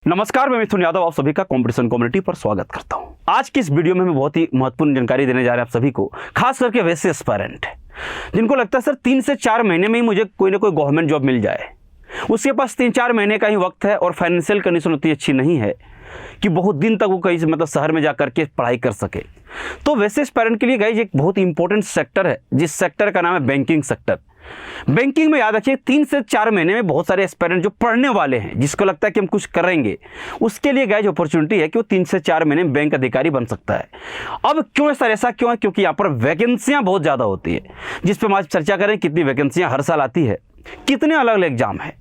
नमस्कार, मैं मिथुन यादव आप सभी का कंपटीशन कम्युनिटी पर स्वागत करता हूं। आज की इस वीडियो में हम बहुत ही महत्वपूर्ण जानकारी देने जा रहे हैं आप सभी को, खास करके वैसे एस्पायरेंट जिनको लगता है सर 3 से 4 महीने में ही मुझे कोई ना कोई गवर्नमेंट जॉब मिल जाए। उसके पास 3-4 महीने का ही वक्त है और फाइनेंशियल कंडीशन उतनी अच्छी नहीं है कि बहुत दिन तक वो कहीं से मतलब शहर में जा करके पढ़ाई कर सके। तो वैसे एस्पायरेंट के लिए गाइज एक बहुत इंपॉर्टेंट सेक्टर है, जिस सेक्टर का नाम है बैंकिंग सेक्टर। बैंकिंग में याद रखिए 3 से 4 महीने में बहुत सारे एस्पायरेंट जो पढ़ने वाले हैं, जिसको लगता है कि हम कुछ करेंगे, उसके लिए गाइज अपॉर्चुनिटी है कि वो 3 से 4 महीने में बैंक अधिकारी बन सकता है। अब क्यों सर ऐसा क्यों है? क्योंकि यहाँ पर वैकेंसियां बहुत ज़्यादा होती है, जिस पर हम आज चर्चा करें कितनी वैकेंसियां हर साल आती है, कितने अलग अलग एग्जाम है।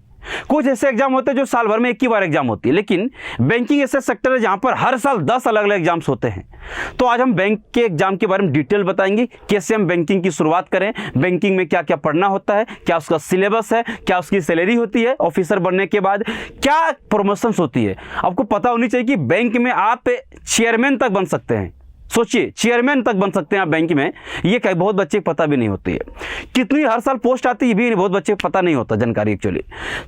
कुछ ऐसे एग्जाम होते हैं जो साल भर में एक ही बार एग्जाम होती है, लेकिन बैंकिंग ऐसे सेक्टर है जहां पर हर साल 10 अलग अलग एग्जाम्स होते हैं। तो आज हम बैंक के एग्जाम के बारे में डिटेल बताएंगे, कैसे हम बैंकिंग की शुरुआत करें, बैंकिंग में क्या क्या पढ़ना होता है, क्या उसका सिलेबस है, क्या उसकी सैलरी होती है, ऑफिसर बनने के बाद क्या प्रमोशंस होती है। आपको पता होनी चाहिए कि बैंक में आप चेयरमैन तक बन सकते हैं। सोचिए, चेयरमैन तक बन सकते हैं आप बैंक में। ये कई बहुत बच्चे को पता भी नहीं होती है। कितनी हर साल पोस्ट आती है ये भी बहुत बच्चे को पता नहीं होता जानकारी एक्चुअली।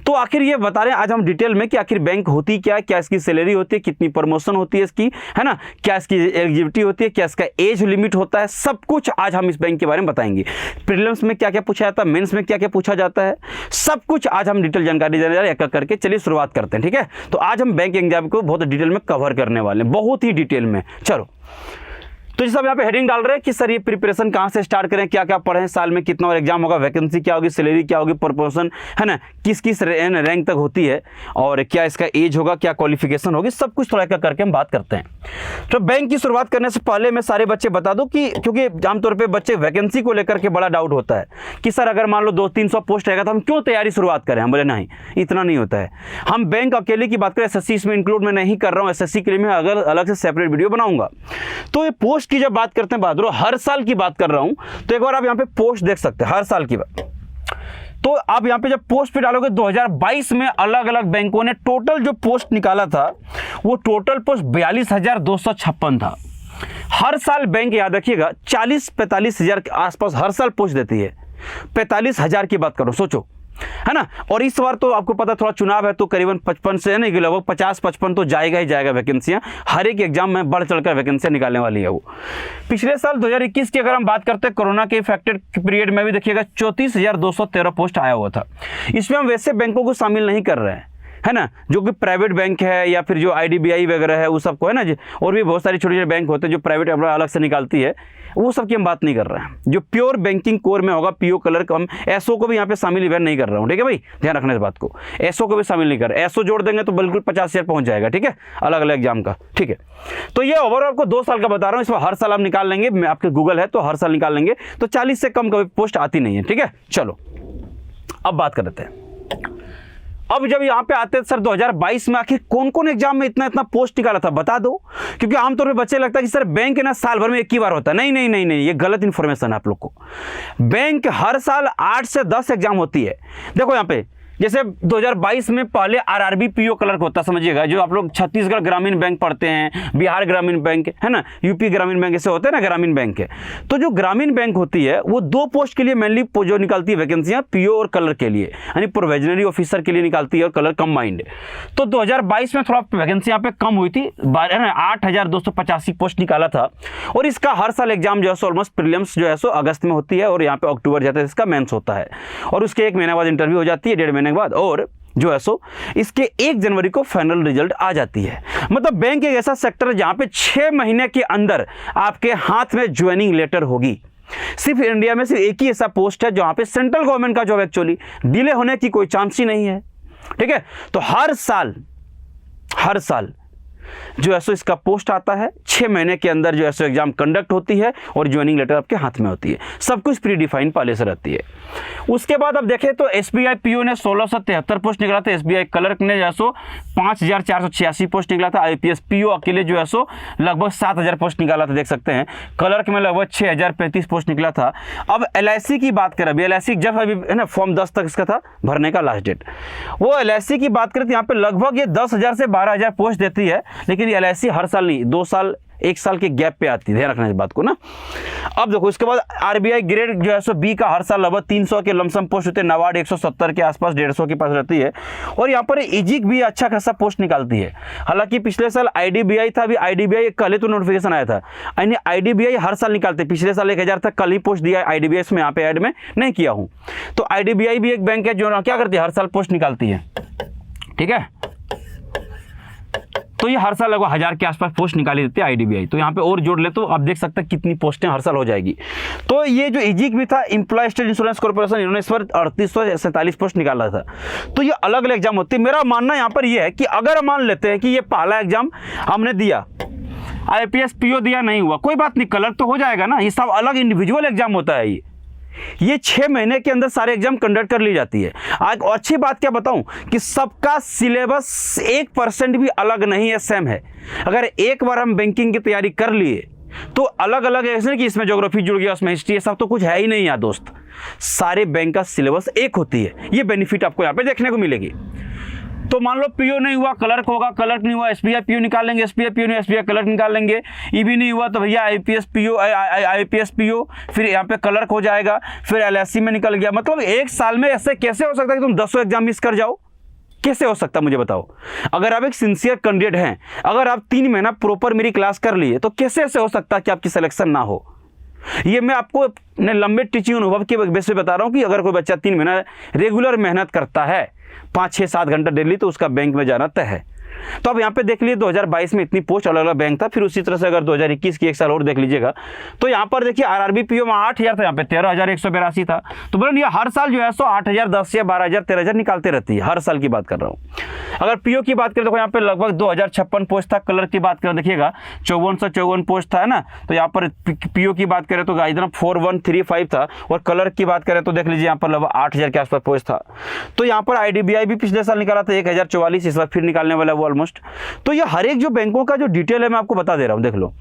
तो आखिर ये बता रहे हैं आज हम डिटेल में कि आखिर बैंक होती क्या है, क्या इसकी सैलरी होती है, कितनी प्रमोशन होती है इसकी, है ना, क्या इसकी एलिजिबिलिटी होती है, क्या इसका एज लिमिट होता है, सब कुछ आज हम इस बैंक के बारे में बताएंगे। प्रीलिम्स में क्या क्या पूछा जाता है, मेंस में क्या क्या पूछा जाता है, सब कुछ आज हम डिटेल जानकारी देने जा रहे हैं एक एक करके। चलिए शुरुआत करते हैं, ठीक है। तो आज हम बैंक एग्जाम को बहुत डिटेल में कवर करने वाले हैं, बहुत ही डिटेल में। चलो, तो जैसे अब यहाँ पे हेडिंग डाल रहे हैं कि सर ये प्रिपरेशन कहाँ से स्टार्ट करें, क्या क्या पढ़ें, साल में कितना और एग्जाम होगा, वैकेंसी क्या होगी, सैलरी क्या होगी, प्रपोर्शन है ना, किस किस रैंक तक होती है, और क्या इसका एज होगा, क्या क्वालिफिकेशन होगी, सब कुछ थोड़ा करके हम बात करते हैं। तो बैंक की शुरुआत करने से पहले मैं सारे बच्चे बता दूं कि क्योंकि आमतौर पर बच्चे वैकेंसी को लेकर के बड़ा डाउट होता है कि सर अगर मान लो 200-300 पोस्ट रहेगा तो हम क्यों तैयारी शुरुआत करें। हम बोले नहीं, इतना नहीं होता है। हम बैंक अकेले की बात करें, SSC इसमें इंक्लूड मैं नहीं कर रहा हूँ, SSC के लिए मैं अगर अलग से सेपरेट वीडियो बनाऊंगा। तो ये पोस्ट की जब बात करते हैं बहादुर, हर साल की बात कर रहा हूं, तो एक बार आप यहां पे पोस्ट देख सकते हैं हर साल की बात। तो आप यहां पे जब पोस्ट पे डालोगे 2022 में अलग अलग बैंकों ने टोटल जो पोस्ट निकाला था वो टोटल पोस्ट 42,256 था। हर साल बैंक याद रखिएगा 40-45 हजार के आसपास हर साल पोस्ट देती है। 45,000 की बात करो, सोचो, है ना। और इस बार तो आपको पता थोड़ा चुनाव है तो करीबन 55 से नहीं कि लगभग 50-55 तो जाएगा ही जाएगा वैकेंसियां। हर एक एग्जाम में बढ़ चढ़कर वैकेंसियां निकालने वाली है वो। पिछले साल 2021 की अगर हम बात करते हैं, कोरोना के इफेक्टेड पीरियड में भी देखिएगा 34,213 पोस्ट आया हुआ था। इसमें हम वैसे बैंकों को शामिल नहीं कर रहे हैं, है ना, जो कि प्राइवेट बैंक है या फिर जो IDBI वगैरह है वो सबको, है ना जी, और भी बहुत सारी छोटे छोटे बैंक होते हैं जो प्राइवेट अपना अलग से निकालती है, वो सब की हम बात नहीं कर रहे हैं। जो प्योर बैंकिंग कोर में होगा, PO कलर का, हम SO को भी यहाँ पे शामिल इवेंट नहीं कर रहा हूँ, ठीक है भाई, ध्यान रखना इस बात को। SO को भी शामिल नहीं कर रहे, SO जोड़ देंगे तो बिल्कुल 50,000 पहुँच जाएगा, ठीक है, अलग अलग एग्जाम का, ठीक है। तो ये ओवरऑल आपको 2 साल का बता रहा हूँ, इसमें हर साल आप निकाल लेंगे, मैं आपके गूगल है तो हर साल निकाल लेंगे, तो 40 से कम कभी पोस्ट आती नहीं है, ठीक है। चलो अब बात कर लेते हैं। अब जब यहाँ पे आते हैं सर 2022 में आखिर कौन कौन एग्जाम में इतना इतना पोस्ट निकाला था, बता दो। क्योंकि आमतौर पे बच्चे लगता है कि सर बैंक है ना साल भर में एक ही बार होता है। नहीं नहीं नहीं नहीं, ये गलत इन्फॉर्मेशन है आप लोग को। बैंक हर साल 8 से 10 एग्जाम होती है। देखो यहाँ पे जैसे 2022 में पहले RRB PO क्लर्क होता, समझिएगा, जो आप लोग छत्तीसगढ़ ग्रामीण बैंक पढ़ते हैं, बिहार ग्रामीण बैंक, है ना, UP ग्रामीण बैंक, ऐसे होते हैं ना ग्रामीण बैंक के। तो जो ग्रामीण बैंक होती है वो 2 पोस्ट के लिए मेनली जो निकालती है वैकेंसियां, PO और कलर के लिए, यानी प्रोविजनरी ऑफिसर के लिए निकालती है और कलर कंबाइंड। तो 2022 में थोड़ा वैकेंसी यहाँ पे कम हुई थी, 8,285 पोस्ट निकाला था। और इसका हर साल एग्जाम जो है ऑलमोस्ट प्रीलिम्स जो है सो अगस्त में होती है और यहाँ पे अक्टूबर जाता है इसका मेंस होता है, और उसके 1 महीने बाद इंटरव्यू हो जाती है, 1.5 महीने के बाद, और जो है सो इसके 1 जनवरी को फाइनल रिजल्ट आ जाती है। मतलब बैंक एक ऐसा सेक्टर है जहां पे 6 महीने के अंदर आपके हाथ में ज्वाइनिंग लेटर होगी। सिर्फ इंडिया में सिर्फ एक ही ऐसा पोस्ट है जहां पे सेंट्रल गवर्नमेंट का जॉब एक्चुअली डिले होने की कोई चांस ही नहीं है, ठीक है। तो हर साल जो है सो इसका पोस्ट आता है, 6 महीने के अंदर जो है सो एग्जाम कंडक्ट होती है और ज्वाइनिंग लेटर आपके हाथ में होती है। सब कुछ प्री डिफाइंड पहले से रहती है। उसके बाद अब देखें तो SBI PO ने 1673 पोस्ट निकला था, SBI क्लर्क ने जो है सो 5,486 पोस्ट निकला था, IPS PO अकेले जो है सो लगभग 7,000 पोस्ट निकाला था, देख सकते हैं। क्लर्क में लगभग 6,035 पोस्ट निकला था। अब LIC की बात करें, अभी LIC जब अभी है ना फॉर्म 10 तक इसका था भरने का लास्ट डेट, वो LIC की बात करें तो यहाँ पे लगभग ये 10,000 से 12,000 पोस्ट देती है। लेकिन LIC हर साल नहीं, 2 साल 1 साल के गैप पे आती है, ध्यान रखना इस बात को ना। अब देखो इसके बाद आरबीआई ग्रेड जो है सो बी का हर साल लगभग 300 के लमसम पोस्ट होते हैं, नाबार्ड 170 के आसपास 150 के पास रहती है। और यहाँ पर इजिक भी अच्छा खासा पोस्ट निकालती है। हालांकि पिछले साल आईडीबीआई था, अभी आईडीबीआई कल ही तो नोटिफिकेशन आया था, यानी आईडीबीआई हर साल निकालते, पिछले साल 1000 तक कल ही पोस्ट दिया आईडीबीआई, में यहाँ पे ऐड में नहीं किया हूँ। तो आईडीबीआई भी एक बैंक है जो क्या करती है, हर साल पोस्ट निकालती है, ठीक है। तो ये हर साल लगभग 1000 के आसपास पोस्ट निकाली देती है आईडीबीआई। तो यहाँ पे और जोड़ ले तो आप देख सकते हैं कितनी पोस्टें हर साल हो जाएगी। तो ये जो इजिक भी था, एम्प्लॉय स्टेट इंश्योरेंस कॉर्पोरेशन, इन्होंने इस पर 3847 पोस्ट निकाला था। तो ये अलग अलग एग्जाम होती है। मेरा मानना यहाँ पर यह है कि अगर मान लेते हैं कि ये पहला एग्जाम हमने दिया, आईपीएस पीओ दिया, नहीं हुआ, कोई बात नहीं, कलर तो हो जाएगा ना। ये सब अलग इंडिविजुअल एग्जाम होता है। ये 6 महीने के अंदर सारे एग्जाम कंडक्ट कर ली जाती है। आज और अच्छी बात क्या बताऊं कि सबका सिलेबस 1% भी अलग नहीं है, सेम है। अगर एक बार हम बैंकिंग की तैयारी कर लिए तो अलग अलग ऐसे कि इसमें ज्योग्राफी जुड़ गया, उसमें हिस्ट्री, सब तो कुछ है ही नहीं यार दोस्त। सारे बैंक का सिलेबस एक होती है। ये बेनिफिट आपको यहाँ पे देखने को मिलेगी। तो मान लो पीओ नहीं हुआ, क्लर्क होगा, क्लर्क नहीं हुआ एसबीआई पीओ निकाल लेंगे, एसबीआई पीओ नहीं, एसबीआई क्लर्क निकाल लेंगे। ईबी नहीं हुआ तो भैया आईपीएस पीओ, फिर यहाँ पे क्लर्क हो जाएगा, फिर एलआईसी में निकल गया। मतलब 1 साल में ऐसे कैसे हो सकता है कि तुम 10 एग्जाम मिस कर जाओ? कैसे हो सकता है मुझे बताओ। अगर आप एक सिंसियर कैंडिडेट हैं, अगर आप 3 महीना प्रॉपर मेरी क्लास कर लिए, तो कैसे ऐसे हो सकता है कि आपकी सिलेक्शन ना हो? ये मैं आपको अपने लंबे टीचिंग अनुभव के बेस पे बता रहा हूँ कि अगर कोई बच्चा 3 महीना रेगुलर मेहनत करता है, 5, 6, 7 घंटा डेली, तो उसका बैंक में जाना तय है। तो अब यहाँ पे देख लीजिए 2022 में इतनी पोस्ट अलग अलग बैंक था। फिर उसी तरह से अगर 2021 की 1 साल और देख लीजिएगा तो यहाँ पर देखिए आरआरबी पीओ में 8000 था, यहाँ पे 13182 था। तो बोले ये हर साल जो है सो 8000, 10,000, 12,000, 13,000 निकालते रहती है। हर साल की बात कर रहा हूँ। अगर पीओ की बात करें तो यहाँ पे लगभग 2056 पोस्ट था। कलर की बात करें देखिएगा 5454 पोस्ट था, है ना। तो यहाँ पर पीओ की बात करें तो इधर 4135 था, और कलर की बात करें तो देख लीजिए यहाँ पर लगभग 8000 के आसपास पोस्ट था। तो यहाँ पर आईडीबीआई भी पिछले साल निकाला था 1044, इस बार फिर निकालने वाला वो ऑलमोस्ट। तो ये हर एक जो बैंकों का जो डिटेल है मैं आपको बता दे रहा हूं, देख लो,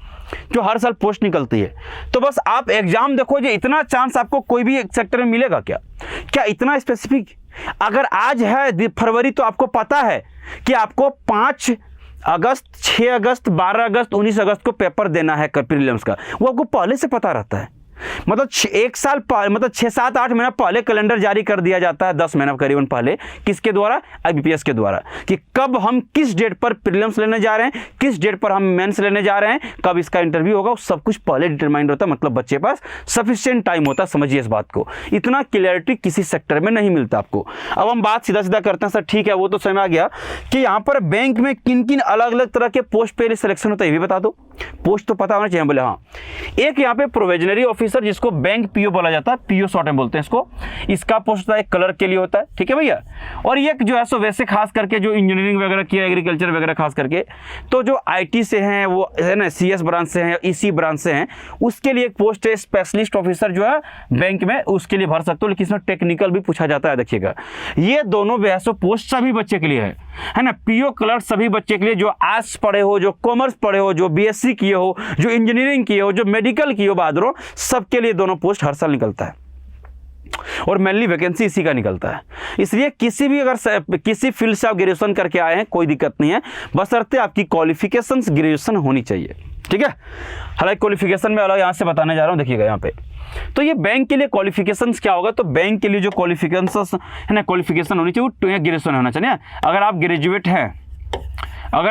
जो हर साल पोस्ट निकलती है। तो बस आप एग्जाम देखो, जो इतना चांस आपको कोई भी एक सेक्टर में मिलेगा क्या इतना स्पेसिफिक? अगर आज है फरवरी तो आपको पता है कि आपको 5 अगस्त, 6 अगस्त, 12 अगस्त, 19 अगस्त को पेपर देना है प्रीलिम्स का, वो आपको पहले से पता रहता है। मतलब 1 साल मतलब 6, 7, 8 महीना पहले कैलेंडर जारी कर दिया जाता है, 10 महीना करीबन पहले। किसके द्वारा? आईबीपीएस के द्वारा, कि कब हम किस डेट पर प्रीलिम्स लेने जा रहे हैं, किस डेट पर हम मेंस लेने जा रहे हैं, कब इसका इंटरव्यू होगा, सब कुछ पहले डिटरमाइंड होता है। मतलब बच्चे पास सफिशिएंट टाइम होता है। समझिए इस बात को, इतना क्लियरिटी किसी सेक्टर में नहीं मिलता आपको। अब हम बात सीधा सीधा करते हैं। सर ठीक है, वो तो समझ आ गया कि यहाँ पर बैंक में किन किन अलग अलग तरह के पोस्ट पे सिलेक्शन होता है, ये भी बता दो। पोस्ट तो पता होना चाहिए। बोले हाँ, एक यहाँ पे प्रोविजनरी ऑफिसर, जिसको बैंक पीओ बोला जाता है, पीओ शॉर्ट में बोलते हैं इसको, इसका पोस्ट होता है, कलर के लिए होता है, ठीक है भैया। और ये जो है सो वैसे खास करके जो इंजीनियरिंग वगैरह किया, एग्रीकल्चर वगैरह खास करके, तो जो आईटी से हैं, वो है ना, सीएस ब्रांच से हैं, ईसी ब्रांच से हैं, उसके लिए एक पोस्ट है स्पेशलिस्ट ऑफिसर जो है बैंक में, उसके लिए भर सकते हो। लेकिन इसमें टेक्निकल भी पूछा जाता है। देखिएगा ये दोनों जो है सो पोस्ट सभी बच्चे के लिए है ना। पीओ क्लर्क सभी बच्चे के लिए, जो आर्ट्स पढ़े हो, जो कॉमर्स पढ़े हो, जो बीएससी किए हो, जो इंजीनियरिंग किए हो, जो मेडिकल किए हो, बहादुरों, सबके लिए दोनों पोस्ट हर साल निकलता है। और मेनली वैकेंसी इसी का निकलता है। इसलिए किसी भी अगर किसी फील्ड से आप ग्रेजुएशन करके आए हैं, कोई दिक्कत नहीं है, बशर्ते आपकी क्वालिफिकेशंस ग्रेजुएशन होनी चाहिए, ठीक है। हालांकि क्वालिफिकेशन में अलग यहाँ से बताने जा रहा हूँ, देखिएगा यहाँ पे। तो ये बैंक के लिए क्वालिफिकेशंस क्या होगा? तो बैंक के लिए जो क्वालिफिकेशंस है ना, क्वालिफिकेशन होनी चाहिए, वो ग्रेजुएशन होना चाहिए। अगर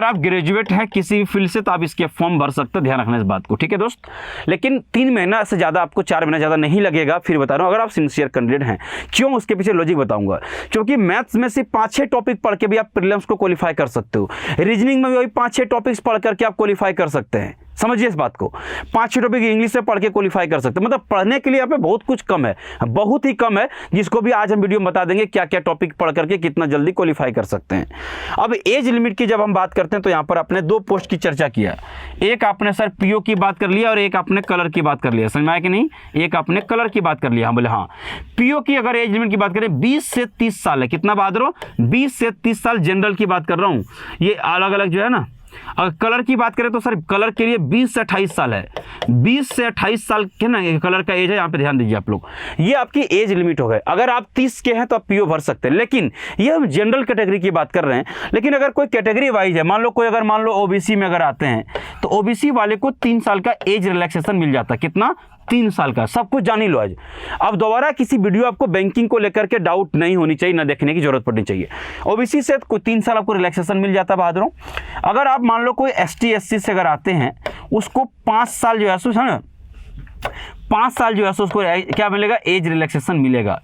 आप ग्रेजुएट हैं किसी भी फील्ड से, तो आप इसके फॉर्म भर सकते हैं। ध्यान रखना इस बात को, ठीक है दोस्त। लेकिन 3 महीना से ज़्यादा आपको, 4 महीना ज़्यादा नहीं लगेगा। फिर बता रहा हूँ, अगर आप सिंसियर कैंडिडेट हैं। क्यों? उसके पीछे लॉजिक बताऊंगा। क्योंकि मैथ्स में से 5-6 टॉपिक पढ़ के भी आप प्रीलिम्स को क्वालिफाई कर सकते हो। रीजनिंग में भी वही 5-6 टॉपिक्स पढ़ करके आप क्वालिफाई कर सकते हैं। समझिए इस बात को, 5-6 टॉपिक इंग्लिश से पढ़ के क्वालिफाई कर सकते हैं। मतलब पढ़ने के लिए यहाँ पे बहुत कुछ कम है, बहुत ही कम है, जिसको भी आज हम वीडियो में बता देंगे क्या क्या टॉपिक पढ़ करके कितना जल्दी क्वालिफाई कर सकते हैं। अब एज लिमिट की जब हम बात करते हैं, तो यहाँ पर आपने 2 पोस्ट की चर्चा किया। एक आपने सर पीओ की बात कर लिया, और एक आपने कलर की बात कर लिया। समझ में आया कि नहीं? एक आपने कलर की बात कर लिया। हम बोले हाँ, पीओ की अगर एज लिमिट की बात करें 20 से 30 साल है। कितना बहादुर हो? 20 से 30 साल जनरल की बात कर रहा हूँ। ये अलग अलग जो है ना, अगर कलर की बात करें तो सर कलर के लिए 20 से 28 साल है, 20 से 28 साल के ना कलर का एज है, यहाँ पे ध्यान दीजिए आप लोग, ये आपकी एज लिमिट हो गए। अगर आप 30 के हैं तो आप पीओ भर सकते हैं, लेकिन ये हम जनरल कैटेगरी की बात कर रहे हैं। लेकिन अगर कोई कैटेगरी वाइज है, मान लो कोई अगर मान लो ओबीसी में अगर आते हैं तो ओबीसी वाले को 3 साल का एज रिलैक्सेशन मिल जाता है। कितना? 3 साल का। सब कुछ जान ही लो आज। अब दोबारा किसी वीडियो आपको बैंकिंग को लेकर के डाउट नहीं होनी चाहिए, ना देखने की जरूरत पड़नी चाहिए। ओबीसी से कोई 3 साल आपको रिलैक्सेशन मिल जाता है बहादुरों। अगर आप मान लो कोई एसटी एससी से अगर आते हैं, उसको 5 साल जो है ना 5 साल जो है उसको क्या मिलेगा? एज रिलैक्सेशन मिलेगा।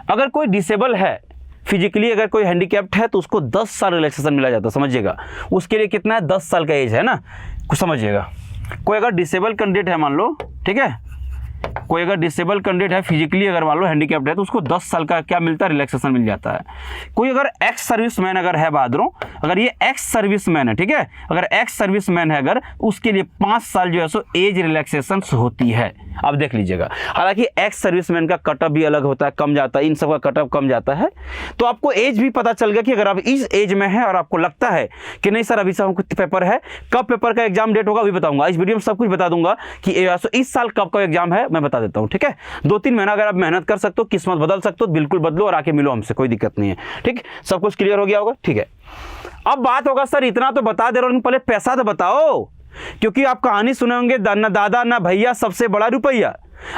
अगर कोई डिसेबल है फिजिकली, अगर कोई हैंडीकैप्ड है तो उसको 10 साल रिलैक्सेशन मिला जाता है, समझिएगा। उसके लिए कितना है? 10 साल का एज है ना, कुछ समझिएगा। कोई अगर डिसेबल कैंडिडेट है मान लो, ठीक है, कोई अगर डिसेबल कैंडिडेट है फिजिकली, अगर मान लो हैंडीकैप्ड है तो उसको 10 साल का क्या मिलता है? रिलैक्सेशन मिल जाता है। कोई अगर एक्स सर्विसमैन अगर है बहादुरों, अगर ये एक्स सर्विसमैन है, ठीक है, अगर एक्स सर्विसमैन है अगर, उसके लिए 5 साल जो है सो एज रिलैक्सेशन होती है। अब देख लीजिएगा, हालांकि एक्स सर्विसमैन का कटअप भी अलग होता है, कम जाता है, इन सब का कटअप कम जाता है। तो आपको एज भी पता चल गया कि अगर आप इस एज में है और आपको लगता है कि नहीं सर अभी सब कुछ पेपर है, कब पेपर का एग्जाम डेट होगा अभी बताऊंगा, इस वीडियो में सब कुछ बता दूंगा कि इस साल कब का एग्जाम है, मैं बता देता हूं, ठीक है। 2-3 महीना अगर आप मेहनत कर सकते हो, किस्मत बदल सकते हो, बिल्कुल बदलो और आके मिलो हमसे, कोई दिक्कत नहीं है, ठीक। सब कुछ क्लियर हो गया होगा, ठीक है। अब बात होगा सर इतना तो बता दे रहा हूं, पहले पैसा तो बताओ, क्योंकि आप कहानी सुने होंगे ना दादा ना भैया सबसे बड़ा रुपया।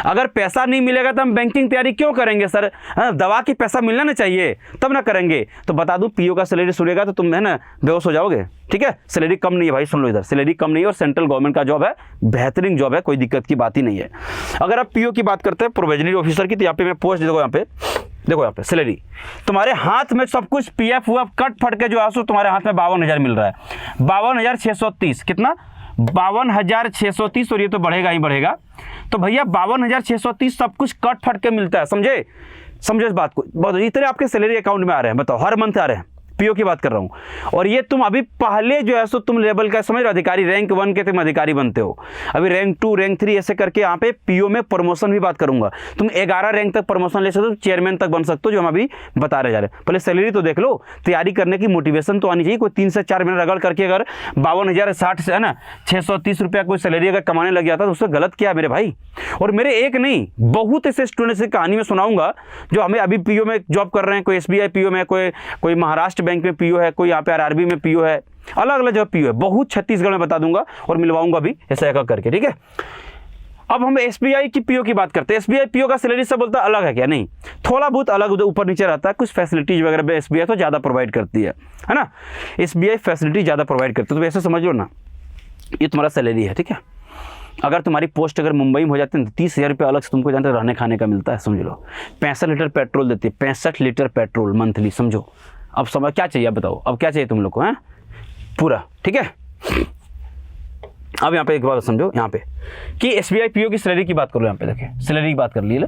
अगर पैसा नहीं मिलेगा तो हम बैंकिंग तैयारी क्यों करेंगे सर? दवा की पैसा मिलना ना चाहिए तब ना करेंगे। तो बता दूं, पीओ का सैलरी सुनेगा तो तुम है ना बेहोश हो जाओगे, ठीक है। सैलरी कम नहीं है भाई, सुन लो इधर, सैलरी कम नहीं है और सेंट्रल गवर्नमेंट का जॉब है, बेहतरीन जॉब है, कोई दिक्कत की बात ही नहीं है। अगर आप पीओ की बात करते हैं प्रोविजनरी ऑफिसर की, तो यहाँ पे मैं पोस्ट देखो, यहाँ पे सैलरी तुम्हारे हाथ में सब कुछ पीएफ हुआ कट फट के जो है तुम्हारे हाथ में 52,000 मिल रहा है, 52,630। कितना? 52,630। और ये तो बढ़ेगा ही बढ़ेगा। तो भैया 52,630 सब कुछ कट फट के मिलता है, समझे इस बात को। बहुत इतने आपके सैलरी अकाउंट में आ रहे हैं, बताओ, हर मंथ आ रहे हैं। पीओ की बात कर रहा हूं। और ये तुम अभी पहले जो है सो तुम लेवल का समझ रहे हो, अधिकारी रैंक 1 के तुम अधिकारी बनते हो, अभी रैंक 2 रैंक 3 ऐसे करके यहाँ पे पीओ में प्रमोशन भी बात करूंगा। तुम 11 रैंक तक प्रमोशन ले सकते हो, चेयरमैन तक बन सकते हो, जो हम अभी बता रहे जा रहे हैं। पहले सैलरी तो देख लो, तैयारी करने की मोटिवेशन तो आनी चाहिए। कोई 3 से 4 महीने रगड़ करके अगर 52,060 से है ना 630 रुपया कोई सैलरी अगर कमाने लग जाता तो उससे गलत क्या है मेरे भाई। और मेरे एक नहीं बहुत ऐसे स्टूडेंट्स की कहानी में सुनाऊंगा जो हमें अभी पीओ में जॉब कर रहे हैं। कोई एसबीआई पीओ में, कोई महाराष्ट्र बैंक में पीओ है, कोई यहाँ पे आरआरबी में पीओ है, अलग अलग जगह पीओ है, बहुत छत्तीसगढ़ में बता दूंगा और मिलवाऊंगा भी ऐसा एक करके, ठीक है। अब हम एसबीआई की पीओ की बात करते हैं। एसबीआई पीओ का सैलरी सब बोलता है अलग है क्या? नहीं, थोड़ा बहुत अलग ऊपर नीचे रहता है। कुछ फैसिलिटीज वगैरह एसबीआई तो ज़्यादा प्रोवाइड करती है ना, एसबीआई फैसिलिटी ज़्यादा प्रोवाइड करती है। तो ऐसे समझ लो ना, ये तुम्हारा सैलरी है, ठीक है। अगर तुम्हारी पोस्ट अगर मुंबई में हो जाती है तो 30,000 रुपये अलग से तुमको जानते रहने खाने का मिलता है, समझ लो। 65 लीटर पेट्रोल देती है, 65 लीटर पेट्रोल मंथली, समझो। अब समझ क्या चाहिए, अब बताओ अब क्या चाहिए तुम लोग को, हैं पूरा, ठीक है। अब यहाँ पे एक बात समझो, यहाँ पे कि एसबीआई पीओ की सैलरी की बात करो। यहाँ पे देखिए सैलरी की बात कर ली,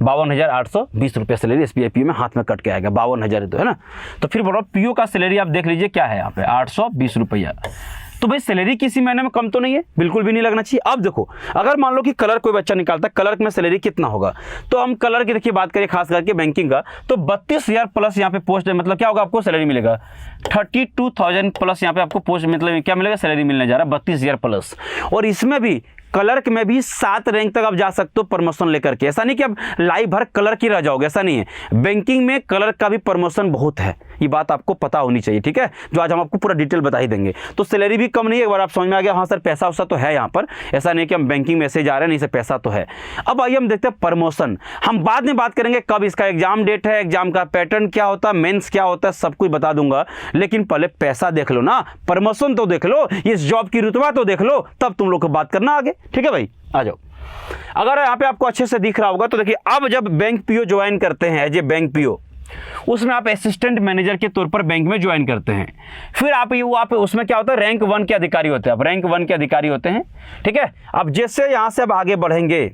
52,820 रुपये सैलरी एसबीआई पीओ में हाथ में कट के आएगा, 52,000 तो है ना। तो फिर बोलो पीओ का सैलरी आप देख लीजिए क्या है यहाँ पे, 820 रुपया। तो भाई सैलरी किसी महीने में कम तो नहीं है, बिल्कुल भी नहीं लगना चाहिए। अब देखो, अगर मान लो कि कलर कोई बच्चा निकालता है, कलर में सैलरी कितना होगा, तो हम कलर की देखिए बात करें खास करके बैंकिंग का, तो 32,000 प्लस यहाँ पे पोस्ट, मतलब क्या होगा आपको सैलरी मिलेगा 32,000 प्लस यहाँ पे आपको पोस्ट, मतलब क्या मिलेगा सैलरी मिलने जा रहा है 32,000 प्लस। और इसमें भी क्लर्क में भी 7 रैंक तक आप जा सकते हो प्रमोशन लेकर के। ऐसा नहीं कि आप लाइव भर क्लर्क ही रह जाओगे, ऐसा नहीं है। बैंकिंग में क्लर्क का भी प्रमोशन बहुत है, ये बात आपको पता होनी चाहिए, ठीक है, जो आज हम आपको पूरा डिटेल बता ही देंगे। तो सैलरी भी कम नहीं है, एक बार आप समझ में आ गया। हाँ सर पैसा वैसा तो है यहाँ पर, ऐसा नहीं कि हम बैंकिंग में ऐसे जा रहे हैं, नहीं सर पैसा तो है। अब आइए हम देखते हैं प्रमोशन। हम बाद में बात करेंगे कब इसका एग्जाम डेट है, एग्जाम का पैटर्न क्या होता है, मेंस क्या होता है, सब कुछ बता दूंगा। लेकिन पहले पैसा देख लो ना, प्रमोशन तो देख लो, इस जॉब की रुतबा तो देख लो, तब तुम लोग को बात करना आगे, ठीक है भाई। आ जाओ, अगर यहाँ पे आपको अच्छे से दिख रहा होगा तो देखिए, अब जब बैंक पीओ ज्वाइन करते हैं एज ए बैंक पीओ, उसमें आप असिस्टेंट मैनेजर के तौर पर बैंक में ज्वाइन करते हैं। फिर आप उसमें क्या होता है, रैंक 1 के अधिकारी होते हैं, आप रैंक 1 के अधिकारी होते हैं, ठीक है। अब जैसे यहाँ से अब आगे बढ़ेंगे,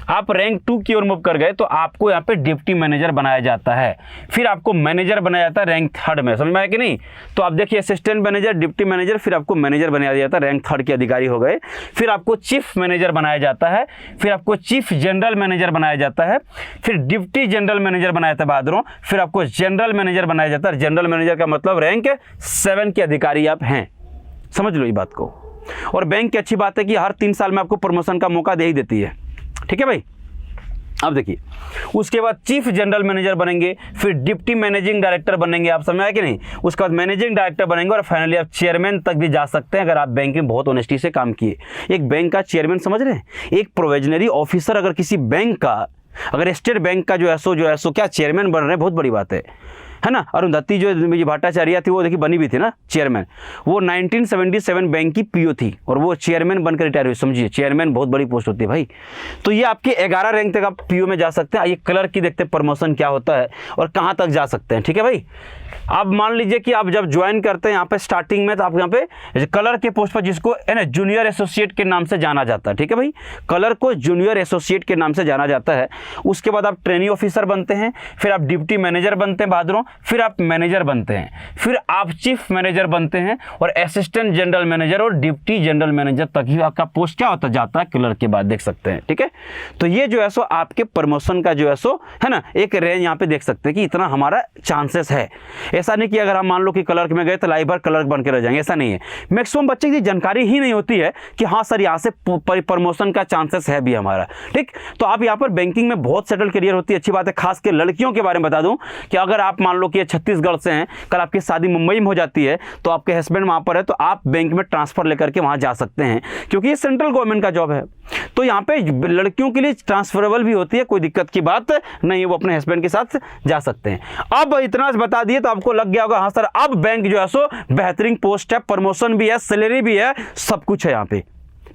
आप रैंक 2 की ओर मूव कर गए तो आपको यहाँ पे डिप्टी मैनेजर बनाया जाता है, फिर आपको मैनेजर बनाया जाता है रैंक 3 में, समझ में आया कि नहीं। तो आप देखिए असिस्टेंट मैनेजर, डिप्टी मैनेजर, फिर आपको मैनेजर बनाया जाता है, रैंक 3 के अधिकारी हो गए। फिर आपको चीफ मैनेजर बनाया जाता है, फिर आपको चीफ जनरल मैनेजर बनाया जाता है, फिर डिप्टी जनरल मैनेजर बनाया जाता है बहादुरों, फिर आपको जनरल मैनेजर बनाया जाता है। जनरल मैनेजर का मतलब रैंक 7 के अधिकारी आप हैं, समझ लो ये बात को। और बैंक की अच्छी बात है कि हर 3 साल में आपको प्रमोशन का मौका दे ही देती है, ठीक है भाई। अब देखिए, उसके बाद चीफ जनरल मैनेजर बनेंगे, फिर डिप्टी मैनेजिंग डायरेक्टर बनेंगे, आप समझ आए कि नहीं। उसके बाद मैनेजिंग डायरेक्टर बनेंगे और फाइनली आप चेयरमैन तक भी जा सकते हैं अगर आप बैंक में बहुत ऑनेस्टी से काम किए। एक बैंक का चेयरमैन समझ रहे हैं, एक प्रोविजनरी ऑफिसर अगर किसी बैंक का, अगर स्टेट बैंक का जो एसओ क्या चेयरमैन बन रहे हैं, बहुत बड़ी बात है ना। अरुंधति जो भट्टाचार्य थी वो देखिए बनी भी थी ना चेयरमैन, वो 1977 बैंक की पीओ थी और वो चेयरमैन बनकर रिटायर हुई। समझिए चेयरमैन बहुत बड़ी पोस्ट होती है भाई। तो ये आपके 11 रैंक तक आप पीओ में जा सकते हैं। ये क्लर्क की देखते हैं प्रमोशन क्या होता है और कहाँ तक जा सकते हैं, ठीक है भाई। आप मान लीजिए कि आप जब ज्वाइन करते हैं यहाँ पे स्टार्टिंग में, तो आप यहाँ पे क्लर्क के पोस्ट पर, जिसको है ना जूनियर एसोसिएट के नाम से जाना जाता है, ठीक है भाई। क्लर्क को जूनियर एसोसिएट के नाम से जाना जाता है। उसके बाद आप ट्रेनी ऑफिसर बनते हैं, फिर आप डिप्टी मैनेजर बनते हैं बहादुरों, फिर आप मैनेजर बनते हैं, फिर आप चीफ मैनेजर बनते हैं और असिस्टेंट जनरल मैनेजर और डिप्टी जनरल मैनेजर तक ही आपका पोस्ट क्या होता जाता है क्लर्क के बाद, देख सकते हैं, ठीक है। तो ये जो है सो आपके प्रमोशन का जो है ना एक रेंज यहाँ पे देख सकते हैं कि इतना हमारा चांसेस है। ऐसा नहीं कि अगर हम मान लो कि क्लर्क में गए तो लाइफ भर क्लर्क बन के रह जाएंगे, ऐसा नहीं है। मैक्सिमम बच्चे की जानकारी ही नहीं होती है कि हाँ सर यहाँ से प्रमोशन का चांसेस है भी हमारा, ठीक। तो आप यहाँ पर बैंकिंग में बहुत सेटल करियर होती है, अच्छी बात है। खास कर लड़कियों के बारे में बता दूं कि अगर आप मान लो कि छत्तीसगढ़ से हैं, कल आपकी शादी मुंबई में हो जाती है तो आपके हस्बैंड वहाँ पर है, तो आप बैंक में ट्रांसफर लेकर के वहाँ जा सकते हैं, क्योंकि ये सेंट्रल गवर्नमेंट का जॉब है। तो यहाँ पे लड़कियों के लिए ट्रांसफरेबल भी होती है, कोई दिक्कत की बात नहीं है, वो अपने हस्बैंड के साथ जा सकते हैं। अब इतना बता दिए तो आपको लग गया होगा हाँ सर अब बैंक जो है सो बेहतरीन पोस्ट है, प्रमोशन भी है, सैलरी भी है, सब कुछ है यहाँ पे,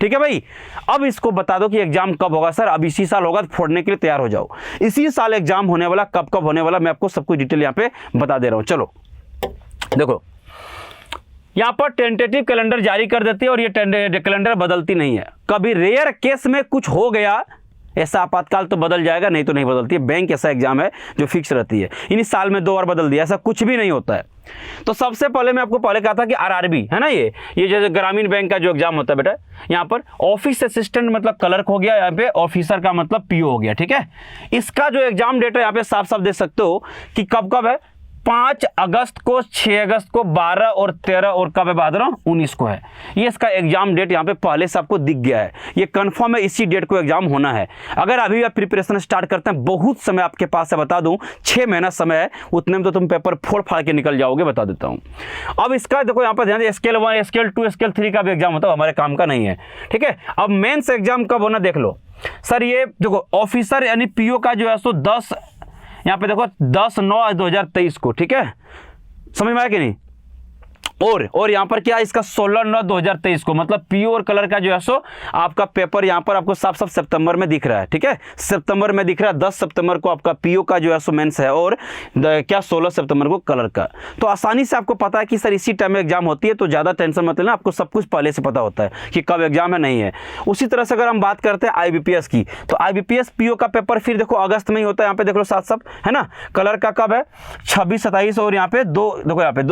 ठीक है भाई। अब इसको बता दो कि एग्जाम कब होगा सर। अब इसी साल होगा, तो फोड़ने के लिए तैयार हो जाओ। इसी साल एग्जाम होने वाला, कब कब होने वाला मैं आपको सब कुछ डिटेल यहाँ पे बता दे रहा हूँ। चलो देखो, यहाँ पर टेंटेटिव कैलेंडर जारी कर देती है और ये कैलेंडर बदलती नहीं है। कभी रेयर केस में कुछ हो गया ऐसा आपातकाल तो बदल जाएगा, नहीं तो नहीं बदलती है। बैंक ऐसा एग्जाम है जो फिक्स रहती है, इन्हीं साल में 2 बार बदल दिया, ऐसा कुछ भी नहीं होता है। तो सबसे पहले मैं आपको पहले कहा था कि आरआरबी है ना, ये जैसे ग्रामीण बैंक का जो एग्जाम होता है बेटा, यहाँ पर ऑफिस असिस्टेंट मतलब क्लर्क हो गया, यहाँ पे ऑफिसर का मतलब पीओ हो गया, ठीक है। इसका जो एग्जाम डेट है यहाँ पे साफ साफ देख सकते हो कि कब कब है, 5 अगस्त को, 6 अगस्त को, 12 और 13 और कब है बहादुर 19 को है। ये इसका एग्जाम डेट यहाँ पे पहले से आपको दिख गया है, ये कंफर्म है, इसी डेट को एग्जाम होना है। अगर अभी आप प्रिपरेशन स्टार्ट करते हैं, बहुत समय आपके पास है, बता दूं 6 महीना समय है, उतने में तो तुम पेपर फोड़ फाड़ के निकल जाओगे, बता देता हूँ। अब इसका देखो यहाँ पर ध्यान, स्केल 1, स्केल 2, स्केल 3 का भी एग्जाम होता है, हमारे काम का नहीं है, ठीक है। अब मेन्स एग्जाम कब होना देख लो सर। ये देखो ऑफिसर यानी पीओ का जो है सो 10, यहाँ पे देखो 10/9/2023 को, ठीक है, समझ में आया कि नहीं। और यहाँ पर क्या, इसका 16/9/2023 को, मतलब पीओ और कलर का जो है सो आपका पेपर यहाँ पर आपको साफ साफ सितंबर में दिख रहा है, ठीक है, सितंबर में दिख रहा है। 10 सितंबर को आपका पीओ का जो है सो मेंस है और क्या 16 सितंबर को कलर का। तो आसानी से आपको पता है कि सर इसी टाइम में एग्जाम होती है, तो ज़्यादा टेंशन मत लेना, आपको सब कुछ पहले से पता होता है कि कब एग्जाम है, नहीं है। उसी तरह से अगर हम बात करते हैं IBPS की, तो IBPS पीओ का पेपर फिर देखो अगस्त में ही होता है, यहाँ पे देख लो साथ सब है ना। कलर का कब है, 26, 27 और यहाँ पे 2, देखो यहाँ पे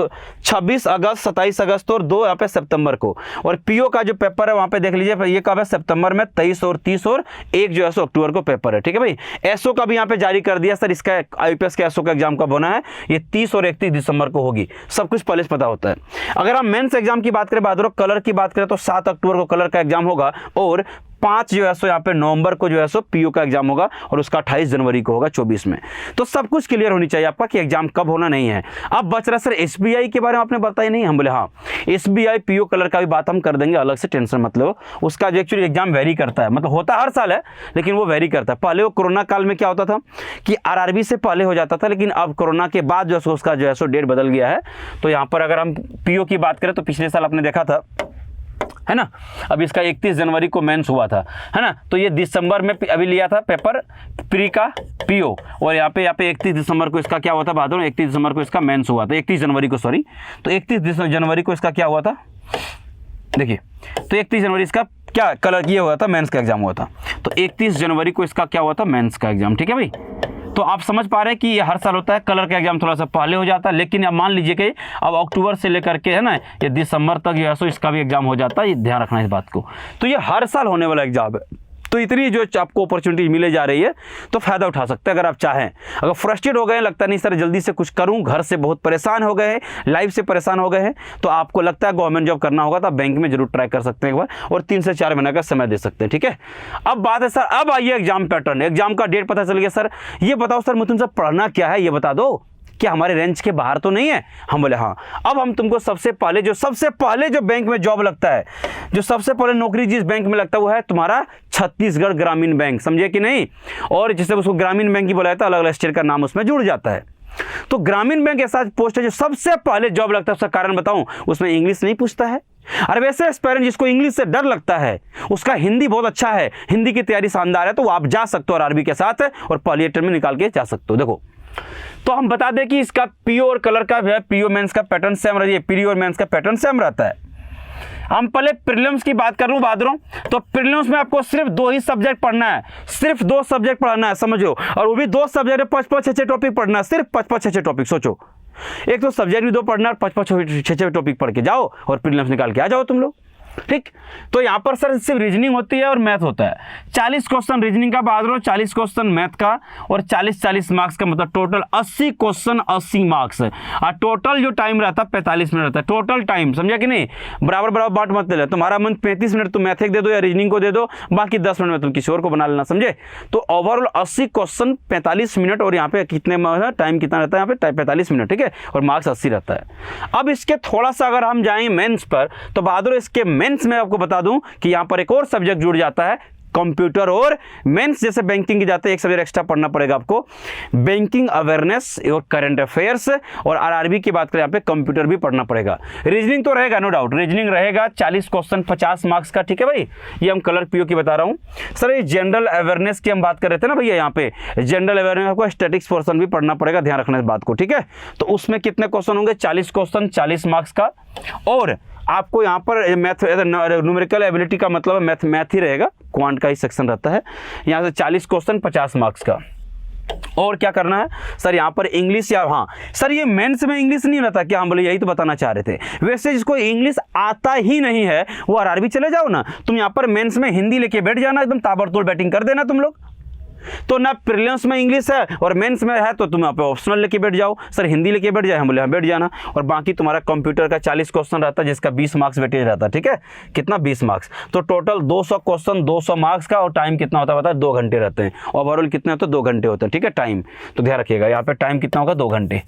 26 अगस्त, 27 अगस्त और 2 यहाँ पे सितंबर को। और पीओ का जो पेपर है वहाँ पे देख लीजिए, ये कब है, सितंबर में 23 और 30 और 1 जो है सो अक्टूबर को पेपर है, ठीक है भाई। एसओ का भी यहाँ पे जारी कर दिया सर, इसका IPS का एसओ का एग्जाम कब होना है, ये 30 और 31 दिसंबर को होगी, सब कुछ पहले से पता होता है। अगर हम मेंस एग्जाम की बात करें बहादुर, कलर की बात करें तो 7 अक्टूबर को कलर का एग्जाम होगा और 5 जो है सो यहाँ पे नवंबर को जो है सो पीओ का एग्जाम होगा और उसका 28 जनवरी को होगा 24 में। तो सब कुछ क्लियर होनी चाहिए आपका कि एग्जाम कब होना, नहीं है। अब बच रहा सर SBI के बारे में आपने बताया नहीं, हम बोले हाँ SBI पीओ कलर का भी बात हम कर देंगे अलग से, टेंशन मत लो। उसका जो एक्चुअली एग्जाम वेरी करता है, मतलब होता हर साल है लेकिन वो वेरी करता है। पहले वो कोरोना काल में क्या होता था कि आरआरबी से पहले हो जाता था, लेकिन अब कोरोना के बाद जो है उसका जो है सो डेट बदल गया है। तो यहाँ पर अगर हम पीओ की बात करें तो पिछले साल आपने देखा था है ना, अब इसका 31 जनवरी को मेंस हुआ था, है ना। तो ये दिसंबर में अभी लिया था पेपर प्री का पीओ, और यहाँ पे 31 दिसंबर को इसका क्या हुआ था बहादुर, 31 दिसंबर को इसका मेंस हुआ था, 31 जनवरी को सॉरी, तो 31 जनवरी को इसका क्या हुआ था देखिए, तो 31 जनवरी इसका क्या कलर ये हुआ था, मेंस का एग्जाम हुआ था। तो 31 जनवरी को इसका क्या हुआ था, मेंस का एग्जाम, ठीक है भाई। तो आप समझ पा रहे हैं कि ये हर साल होता है, कलर का एग्जाम थोड़ा सा पहले हो जाता है, लेकिन अब मान लीजिए कि अब अक्टूबर से लेकर के है ना ये दिसंबर तक जो है सो इसका भी एग्जाम हो जाता है, ये ध्यान रखना इस बात को। तो ये हर साल होने वाला एग्जाम है, तो इतनी जो आपको अपॉर्चुनिटी मिले जा रही है तो फ़ायदा उठा सकते हैं अगर आप चाहें। अगर फ्रस्ट्रेट हो गए, लगता नहीं सर जल्दी से कुछ करूं, घर से बहुत परेशान हो गए हैं, लाइफ से परेशान हो गए हैं, तो आपको लगता है गवर्नमेंट जॉब करना होगा तो आप बैंक में जरूर ट्राई कर सकते हैं एक बार, और 3 से 4 महीने का समय दे सकते हैं। ठीक है, अब बात है सर, अब आइए एग्जाम पैटर्न, एग्जाम का डेट पता चल गया सर, ये बताओ सर मुझे तुमसे पढ़ना क्या है, ये बता दो, क्या हमारे रेंज के बाहर तो नहीं है? हम बोले हाँ। अब हम तुमको सबसे पहले जो बैंक में जॉब लगता है, जो सबसे पहले नौकरी जिस बैंक में लगता है वो है तुम्हारा छत्तीसगढ़ ग्रामीण बैंक, समझे कि नहीं? और जिसे उसको ग्रामीण बैंक ही बोला जाता है, अलग अलग स्टेट का नाम उसमें जुड़ जाता है। तो ग्रामीण बैंक ऐसा पोस्ट है जो सबसे पहले जॉब लगता है। उसका कारण बताऊं, उसमें इंग्लिश नहीं पूछता है। और वैसे एस्पायरेंट जिसको इंग्लिश से डर लगता है, उसका हिंदी बहुत अच्छा है, हिंदी की तैयारी शानदार है, तो आप जा सकते हो आरआरबी के साथ और पहले अटेम्प्ट में निकाल के जा सकते हो। देखो, तो हम बता दें कि इसका पीओ और कलर का पीओ मेंस का पैटर्न सेम रहता है, पीओ और मेंस का पैटर्न सेम रहता है। हम पहले प्रीलिम्स की बात कर लूं बादरों, तो प्रीलिम्स में आपको सिर्फ 2 ही सब्जेक्ट पढ़ना है, सिर्फ 2 सब्जेक्ट पढ़ना है, समझो, और वो भी 2 सब्जेक्ट 5-5 6-6 टॉपिक पढ़ना है, सिर्फ 5-5 6-6 टॉपिक। सोचो, एक तो सब्जेक्ट भी 2 पढ़ना है, 5-5 6-6 टॉपिक पढ़ के जाओ और प्रीलिम्स निकाल के आ जाओ तुम लोग। ठीक, तो यहां पर सर सिर्फ रीजनिंग होती है और मैथ होता है। 40 क्वेश्चन रीजनिंग का बादरो, 40 क्वेश्चन मैथ का, और 40-40 मार्क्स का, मतलब टोटल 80 क्वेश्चन 80 मार्क्स। और टोटल जो टाइम रहता है 45 मिनट रहता है टोटल टाइम, समझा कि नहीं? बराबर बराबर बांट मत ले, तुम्हारा मन 35 मिनट तुम मैथ एक दे दो या रीजनिंग को दे दो, बाकी 10 मिनट में तुम किसी और को बना लेना, समझे? तो ओवरऑल 80 क्वेश्चन 45 मिनट, और यहाँ पे कितने टाइम कितना रहता है? यहाँ पे 45 मिनट, ठीक है, और मार्क्स 80 रहता है। अब इसके थोड़ा सा अगर हम जाएं मेंस पर, तो बहादुर इसके मेंस में आपको बता दूं कि यहां पर एक और सब्जेक्ट जुड़ जाता है, कंप्यूटर। और मेंस जैसे बैंकिंग की जाते हैं, एक सब्जेक्ट एक्स्ट्रा पढ़ना पड़ेगा आपको, बैंकिंग अवेयरनेस और करंट अफेयर्स। और आरआरबी की बात करें यहाँ पे कंप्यूटर भी पढ़ना पड़ेगा। रीजनिंग तो रहेगा, नो डाउट, रीजनिंग रहेगा 40 क्वेश्चन 50 मार्क्स का, ठीक है भाई। ये हम कलर पीओ की बता रहा हूँ सर। ये जनरल अवेयरनेस की हम बात कर रहे थे ना भैया, यहाँ पे जनरल अवेयरनेस आपको स्टैटिक्स पोर्शन भी पढ़ना पड़ेगा, ध्यान रखना इस बात को, ठीक है। तो उसमें कितने क्वेश्चन होंगे? 40 क्वेश्चन 40 मार्क्स का। और आपको यहाँ पर मैथ न्यूमेरिकल एबिलिटी का मतलब मैथ ही रहेगा, क्वांट का ही सेक्शन रहता है। यहाँ से 40 क्वेश्चन 50 मार्क्स का। और क्या करना है सर? यहाँ पर इंग्लिश, या हाँ सर ये मेंस में इंग्लिश नहीं रहता क्या? हम बोले यही तो बताना चाह रहे थे। वैसे जिसको इंग्लिश आता ही नहीं है वो आरआरबी चले जाओ ना, तुम यहाँ पर मेंस में हिंदी लेके बैठ जाना, एकदम ताबड़तोड़ बैटिंग कर देना तुम लोग। तो ना प्रीलिम्स में इंग्लिश है और मेंस में है, तो तुम यहाँ पे ऑप्शनल लेके बैठ जाओ। सर हिंदी लेके बैठ जाए, हम बोले हाँ बैठ जाना। और बाकी तुम्हारा कंप्यूटर का 40 क्वेश्चन रहता है, जिसका 20 मार्क्स वेटेज रहता है, ठीक है। कितना? 20 मार्क्स। तो टोटल 200 क्वेश्चन 200 मार्क्स का। और टाइम कितना होता है बता? 2 घंटे रहते हैं। ओवरऑल कितने होते हैं? 2 घंटे होते हैं, ठीक है। टाइम तो ध्यान रखिएगा, यहाँ पे टाइम कितना होगा? 2 घंटे।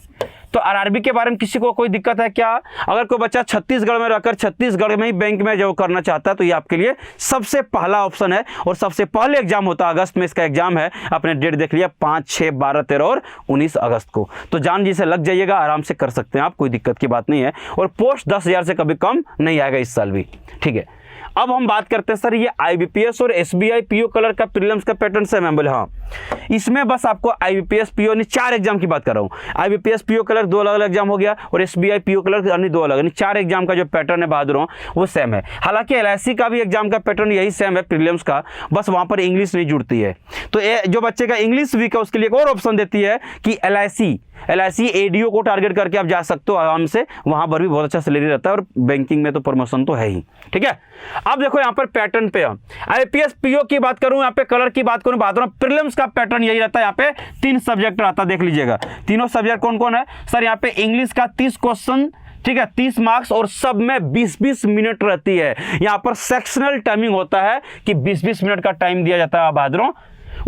तो आरआरबी के बारे में किसी को कोई दिक्कत है क्या? अगर कोई बच्चा छत्तीसगढ़ में रहकर छत्तीसगढ़ में ही बैंक में जो करना चाहता है, तो ये आपके लिए सबसे पहला ऑप्शन है। और सबसे पहले एग्जाम होता है अगस्त में, इसका एग्जाम है, आपने डेट देख लिया 5, 6, 12, 13 और 19 अगस्त को। तो जान जी से लग जाइएगा, आराम से कर सकते हैं आप, कोई दिक्कत की बात नहीं है। और पोस्ट 10,000 से कभी कम नहीं आएगा इस साल भी, ठीक है। अब हम बात करते हैं सर, ये आईबीपीएस और एसबीआई पीओ कलर का प्रीलिम्स का पैटर्न से मैं बोले हाँ, इसमें बस आपको आईबीपीएस पीओ यानी 4 एग्जाम की बात कर रहा हूँ। आईबीपीएस पीओ कलर 2 अलग अलग एग्जाम हो गया, और एसबीआई पीओ कलर यानी 2 अलग, यानी 4 एग्जाम का जो पैटर्न है बहादुरों वो सेम है। हालांकि एलआईसी का भी एग्जाम का पैटर्न यही सेम है प्रीलिम्स का, बस वहां पर इंग्लिश नहीं जुड़ती है। तो जो बच्चे का इंग्लिश वीक है उसके लिए एक और ऑप्शन देती है कि एलआईसी एडीओ को टारगेट करके आप जा सकते हो आराम से, वहां पर भी बहुत अच्छा सैलरी रहता है, और बैंकिंग में तो प्रमोशन तो है ही, ठीक है। अब देखो यहाँ पर पैटर्न पे आईपीएस पीओ की बात करूं, यहाँ पे कलर की बात करूं, बात करूं प्रीलिम्स का पैटर्न यही रहता है। यहाँ पे 3 सब्जेक्ट रहता है, देख लीजिएगा। तीनों सब्जेक्ट कौन कौन है सर? यहाँ पे इंग्लिश का 30 क्वेश्चन, ठीक है, 30 मार्क्स, और सब में 20-20 मिनट रहती है। यहाँ पर सेक्शनल टाइमिंग होता है कि 20-20 मिनट का टाइम दिया जाता है बहादुरों।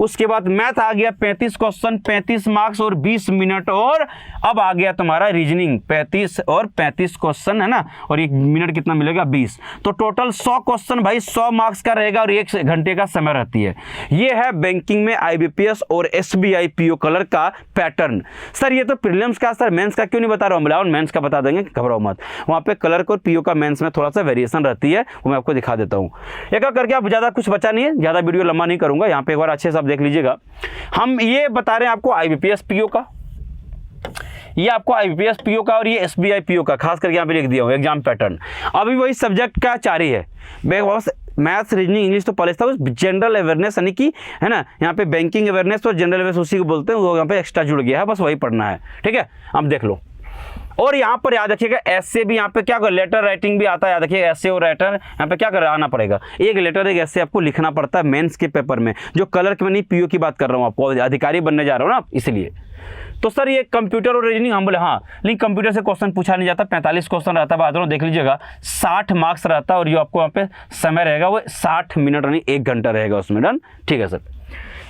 उसके बाद मैथ आ गया 35 क्वेश्चन 35 मार्क्स और 20 मिनट। और अब आ गया तुम्हारा रीजनिंग 35 और 35 क्वेश्चन है ना, और 1 मिनट कितना मिलेगा? 20। तो टोटल 100 क्वेश्चन भाई 100 मार्क्स का रहेगा, और 1 घंटे का समय रहती है। ये है बैंकिंग में आईबीपीएस और एसबीआई पीओ कलर का पैटर्न। सर ये तो प्रीलिम्स का, सर मेंस का क्यों नहीं बता रहा हूँ? बोला मेंस का बता देंगे, घबराओ मत। वहाँ पे कलर को पीओ का मेंस में थोड़ा सा वेरिएशन रहती है, वो मैं आपको दिखा देता हूँ एक करके। आप ज़्यादा कुछ बचा नहीं है, ज़्यादा वीडियो लंबा नहीं करूँगा। यहाँ पे एक बार अच्छे से आप देख लीजिएगा। हम ये बता रहे हैं आपको आईबीपीएस पीओ का, ये आपको आईबीपीएस पीओ का, और ये एसबीआई पीओ का, खास करके यहाँ पे लिख दिया हूँ एग्जाम पैटर्न। अभी वही सब्जेक्ट का 4 ही है, मैथ्स रीजनिंग इंग्लिश तो पहले था, जनरल अवेयरनेस यानी कि है ना, यहाँ पे बैंकिंग अवेयरनेस और जनरल अवेयरनेस उसी को बोलते हैं, वो यहाँ पे एक्स्ट्रा जुड़ गया है, बस वही पढ़ना है, ठीक है। अब देख लो और यहाँ पर याद रखिएगा ऐसे भी यहाँ पे क्या कर लेटर राइटिंग भी आता है, याद रखिएगा ऐसे और राइटर यहाँ पे क्या कर आना पड़ेगा, एक लेटर एक ऐसे आपको लिखना पड़ता है मेंस के पेपर में, जो क्लर्क में नहीं पीओ की बात कर रहा हूँ, आपको अधिकारी बनने जा रहा हूँ ना आप, इसलिए। तो सर ये कंप्यूटर और रीजनिंग हम बोले हाँ, लेकिन कंप्यूटर से क्वेश्चन पूछा नहीं जाता, 45 क्वेश्चन रहता है, बहादुर देख लीजिएगा 60 मार्क्स रहता है, और जो आपको यहाँ पे समय रहेगा वो 60 मिनट यानी 1 घंटा रहेगा उसमें, डन, ठीक है सर।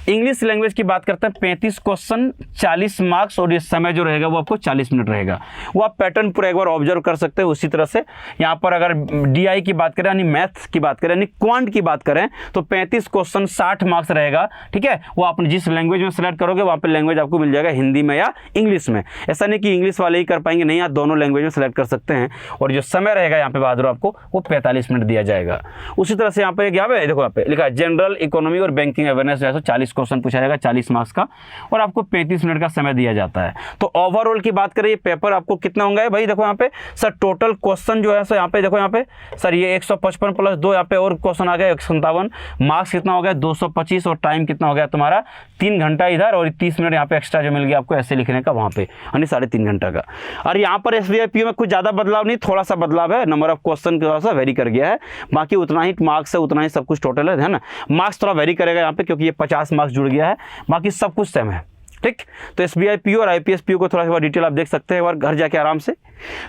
इंग्लिश लैंग्वेज की बात करते हैं, 35 क्वेश्चन 40 मार्क्स, और ये समय जो रहेगा वो आपको 40 मिनट रहेगा। वो आप पैटर्न पूरा एक बार ऑब्जर्व कर सकते हैं। उसी तरह से यहाँ पर अगर डीआई की बात करें यानी मैथ्स की बात करें यानी क्वांट की बात करें तो 35 क्वेश्चन 60 मार्क्स रहेगा, ठीक है। वो आप जिस लैंग्वेज में सेलेक्ट करोगे वहाँ पर लैंग्वेज आपको मिल जाएगा हिंदी में या इंग्लिश में। ऐसा नहीं कि इंग्लिश वाले ही कर पाएंगे, नहीं, आप दोनों लैंग्वेज में सेलेक्ट कर सकते हैं। और जो समय रहेगा यहाँ पे बहादुर आपको वो 45 मिनट दिया जाएगा। उसी तरह से यहाँ पे देखो यहाँ पे लिखा है जनरल इकोनॉमी और बैंकिंग अवेयरनेस, जैसे 40 क्वेश्चन पूछा जाएगा 40 मार्क्स का, और आपको 35 मिनट का समय दिया जाता है। तो ओवरऑल की बात करें ये पेपर आपको कितना होंगे भाई, देखो यहाँ पे सर टोटल क्वेश्चन जो है सर यहाँ पे देखो यहाँ पे सर ये 155 प्लस 2 यहाँ पे और क्वेश्चन आ गया 157, मार्क्स कितना हो गया 225, और टाइम कितना हो गया तुम्हारा 3 घंटा इधर, और 30 मिनट यहाँ पे एक्स्ट्रा जो मिल गया आपको ऐसे लिखने का वहाँ पे, यानी 3.5 घंटा का। और यहाँ पर SBI PO में कुछ ज़्यादा बदलाव नहीं, थोड़ा सा बदलाव है, नंबर ऑफ क्वेश्चन थोड़ा सा वेरी कर गया है, बाकी उतना ही मार्क्स है, उतना ही सब कुछ टोटल है ना। मार्क्स थोड़ा वेरी करेगा यहाँ पे क्योंकि ये 50 मार्क्स जुड़ गया है, बाकी सब कुछ सेम है, ठीक। तो SBI PO और IPS PO को थोड़ा सा डिटेल आप देख सकते हैं एक बार घर जाके आराम से।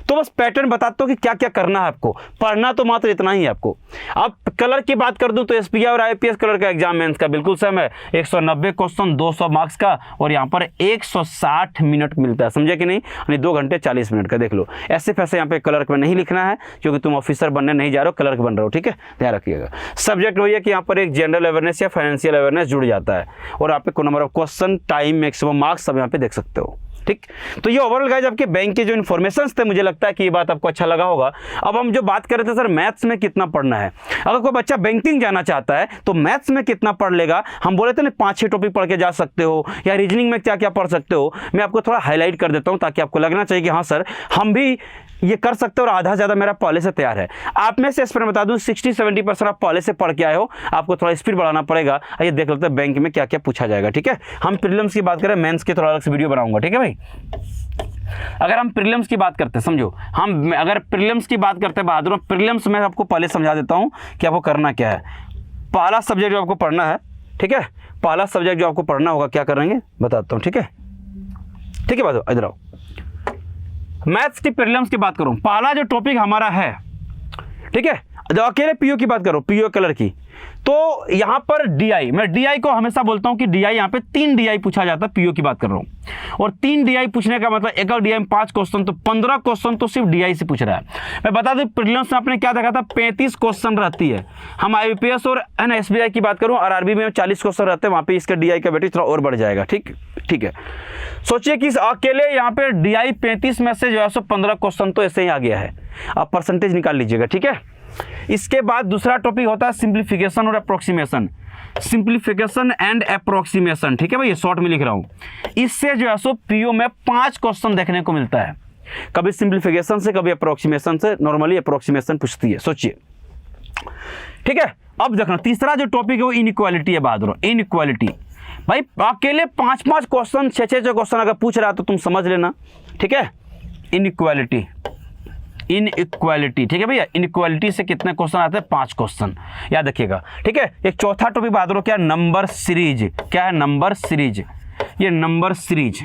तो बस पैटर्न बताता हूँ कि क्या क्या करना है आपको, पढ़ना तो मात्र इतना ही है आपको। अब कलर की बात कर दूं तो SBI और IPS कलर का एग्जाम मेंस का बिल्कुल सेम है, 190 क्वेश्चन 200 मार्क्स का, और यहाँ पर 160 मिनट मिलता है, समझे कि नहीं, यानी 2 घंटे 40 मिनट का। देख लो ऐसे फैसे यहाँ पे क्लर्क में नहीं लिखना है क्योंकि तुम ऑफिसर बनने नहीं जा रहे हो, क्लर्क बन रहे हो, ठीक है, ध्यान रखिएगा। सब्जेक्ट वही है कि यहाँ पर एक जनरल अवेयरनेस या फाइनेंशियल अवेयरनेस जुड़ जाता है, और यहाँ पे को number of question, time, maximum marks सब यहाँ पे देख सकते हो, ठीक। तो ये ओवरऑल गाइस आपके बैंक के जो इन्फॉर्मेशन थे, मुझे लगता है कि ये बात आपको अच्छा लगा होगा। अब हम जो बात कर रहे थे सर मैथ्स में कितना पढ़ना है, अगर कोई बच्चा बैंकिंग जाना चाहता है तो मैथ्स में कितना पढ़ लेगा, हम बोले थे ना 5-6 टॉपिक पढ़ के जा सकते हो, या रीजनिंग में क्या क्या पढ़ सकते हो, मैं आपको थोड़ा हाईलाइट कर देता हूँ ताकि आपको लगना चाहिए कि हाँ सर हम भी ये कर सकते हो, और आधा ज़्यादा मेरा पहले से तैयार है। आप में से इस पर बता दूं 60-70% आप पहले से पढ़ के आए हो, आपको थोड़ा स्पीड बढ़ाना पड़ेगा। ये देख लेते हैं बैंक में क्या क्या पूछा जाएगा, ठीक है। हम प्रीलिम्स की बात करें, मेंस के थोड़ा अलग से वीडियो बनाऊंगा, ठीक है भाई। अगर हम प्रीलिम्स की बात करते हैं, समझो हम अगर प्रीलिम्स की बात करते हैं बहादुर, प्रीलिम्स में आपको पहले समझा देता हूँ कि आपको करना क्या है। पहला सब्जेक्ट जो आपको पढ़ना है, ठीक है, पहला सब्जेक्ट जो आपको पढ़ना होगा क्या करेंगे बताता हूँ, ठीक है, ठीक है बहादुर, इधर आओ। मैथ्स की प्रीलिम्स की बात करूं, पहला जो टॉपिक हमारा है, ठीक है, जो अकेले पीओ की बात करो, पीओ कलर की, तो यहां पर डीआई, मैं डीआई को हमेशा बोलता हूं कि डीआई यहां पे 3 डीआई पूछा जाता है, पीओ की बात कर रहा हूं। और 3 डीआई पूछने का मतलब एक डीआई में 5 क्वेश्चन, तो 15 क्वेश्चन तो सिर्फ डीआई से पूछ रहा है। मैं बता दूं प्रीलिम्स में आपने क्या देखा था, 35 क्वेश्चन रहती है। हम IPS और SBI की बात करूं, RRB में 40 क्वेश्चन रहते हैं, वहां पे इसका डीआई का वेटेज थोड़ा और बढ़ जाएगा, ठीक है। सोचिए कि अकेले यहाँ पे डीआई 35 में से जो है 15 क्वेश्चन तो ऐसे ही आ गया है, आप परसेंटेज निकाल लीजिएगा, ठीक है। इसके बाद दूसरा टॉपिक होता है सिंप्लीफिकेशन और अप्रोक्सीमेशन, सिंप्लीफिकेशन एंड अप्रोक्सीमेशन, ठीक है भाई, ये शॉर्ट में लिख रहा हूं। इससे जो है पीओ में 5 क्वेश्चन देखने को मिलता है, कभी सिंप्लीफिकेशन से कभी अप्रोक्सीमेशन से, नॉर्मली अप्रोक्सीमेशन पूछती है, सोचिए, ठीक है। अब देखना तीसरा जो टॉपिक है वो इनइक्वालिटी है बहादुर, इनइक्वालिटी। भाई अकेले 5-5 क्वेश्चन 6-6 क्वेश्चन अगर पूछ रहा है तो तुम समझ लेना, ठीक है। इनइक्वालिटी, इनइक्वालिटी, ठीक है भैया, इनइक्वालिटी से कितने क्वेश्चन आते हैं, 5 क्वेश्चन, याद रखिएगा, ठीक है। एक चौथा टॉपिक बहादुर क्या, नंबर सीरीज, क्या है, नंबर सीरीज, ये नंबर सीरीज,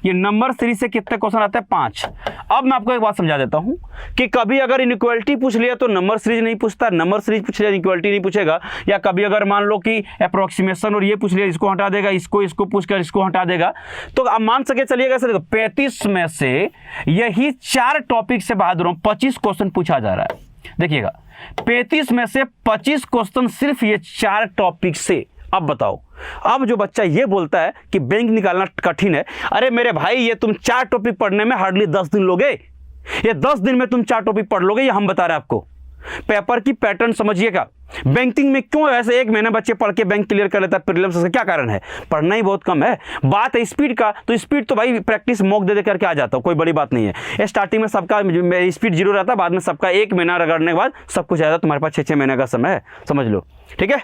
ये नंबर सीरीज से कितने क्वेश्चन आते हैं, 5। अब मैं आपको एक बात समझा देता हूं कि कभी अगर इनइक्वालिटी पूछ लिया तो नंबर सीरीज नहीं पूछता, नंबर सीरीज पूछ लिया इनइक्वालिटी नहीं पूछेगा, या कभी अगर मान लो कि अप्रोक्सीमेशन और ये पूछ लिया, इसको हटा देगा, इसको पूछकर इसको हटा देगा, तो आप मान सके चलिएगा सर 35 में से यही 4 टॉपिक से बहादुर 25 क्वेश्चन पूछा जा रहा है। देखिएगा 35 में से 25 क्वेश्चन सिर्फ ये 4 टॉपिक से। अब बताओ, अब जो बच्चा ये बोलता है कि बैंक निकालना कठिन है, अरे मेरे भाई ये तुम 4 टॉपिक पढ़ने में हार्डली 10 दिन लोगे, ये 10 दिन में तुम 4 टॉपिक पढ़ लोगे, ये हम बता रहे हैं आपको। पेपर की पैटर्न समझिएगा, बैंकिंग में क्यों ऐसे 1 महीना बच्चे पढ़ के बैंक क्लियर कर लेता है प्रीलिम्स, का क्या कारण है, पढ़ना ही बहुत कम है। बात है स्पीड का, तो स्पीड तो भाई प्रैक्टिस मॉक दे करके आ जाता हूँ, कोई बड़ी बात नहीं है। स्टार्टिंग में सबका स्पीड 0 रहता है, बाद में सबका 1 महीना रगड़ने के बाद सब कुछ आ जाता है, तुम्हारे पास 6-6 महीने का समय है, समझ लो, ठीक है।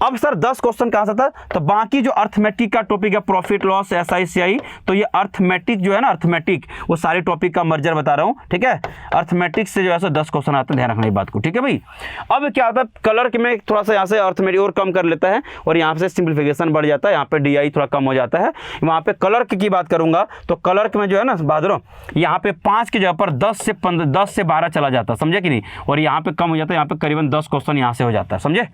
अब सर 10 क्वेश्चन कहाँ से था, तो बाकी जो अर्थमेटिक का टॉपिक है, प्रॉफिट लॉस, SICI, तो ये अर्थमेटिक जो है ना, अर्थमेटिक वो सारे टॉपिक का मर्जर बता रहा हूँ, ठीक है। अर्थमेटिक से जो है 10 क्वेश्चन आते हैं, ध्यान रखना ये बात को, ठीक है भाई। अब क्या होता है, कलर के में थोड़ा सा यहाँ से अर्थमेटिक और कम कर लेता है और यहाँ से सिंप्लीफिकेशन बढ़ जाता है, यहाँ पे DI थोड़ा कम हो जाता है। वहाँ पे कलर की बात करूंगा तो कलर में जो है ना बहादुर, यहाँ पे 5 की जगह पर 10 से 12 चला जाता है, समझे कि नहीं, और यहाँ पे कम हो जाता है, यहाँ पे करीबन 10 क्वेश्चन यहाँ से हो जाता है, समझे।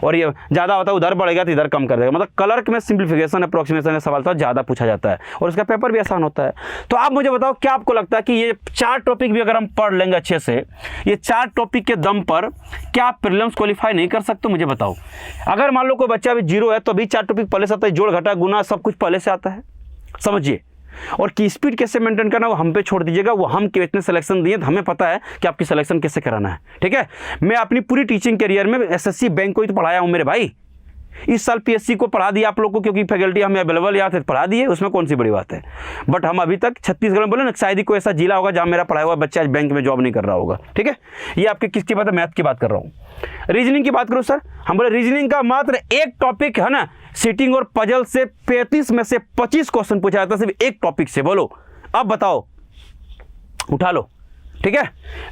और ये ज़्यादा होता है उधर बढ़ेगा तो इधर कम कर देगा, मतलब कलर में सिंप्लीफिकेशन अप्रोक्सीमेशन का सवाल था ज़्यादा पूछा जाता है और उसका पेपर भी आसान होता है। तो आप मुझे बताओ क्या आपको लगता है कि ये 4 टॉपिक भी अगर हम पढ़ लेंगे अच्छे से, ये 4 टॉपिक के दम पर क्या आप प्रीलिम्स क्वालिफाई नहीं कर सकते, मुझे बताओ। अगर मान लो कोई बच्चा अभी 0 है तो अभी 4 टॉपिक पहले से आता है, जोड़ घटा गुना सब कुछ पहले से आता है, समझिए। और की स्पीड कैसे मेंटेन करना वो हम पे छोड़ दीजिएगा, वो हम कितने सिलेक्शन दिए तो हमें पता है कि आपकी सिलेक्शन कैसे कराना है, ठीक है। मैं अपनी पूरी टीचिंग करियर में SSC बैंक को ही तो पढ़ाया हूँ मेरे भाई। इस साल PSC को पढ़ा दिया आप लोग को, क्योंकि फैकल्टी हमें अवेलेबल याद है, पढ़ा दिए, उसमें कौन सी बड़ी बात है। बट हम अभी तक छत्तीसगढ़ में बोले ना, शायद ही कोई ऐसा जिला होगा जहाँ मेरा पढ़ाया हुआ बच्चा आज बैंक में जॉब नहीं कर रहा होगा, ठीक है। ये आपके किसकी बात है, मैथ की बात कर रहा हूँ। रीजनिंग की बात करूँ सर, हम बोले रीजनिंग का मात्र एक टॉपिक है ना, सीटिंग और पजल से 35 में से 25 क्वेश्चन पूछा जाता है सिर्फ एक टॉपिक से। बोलो अब बताओ, उठा लो, ठीक है।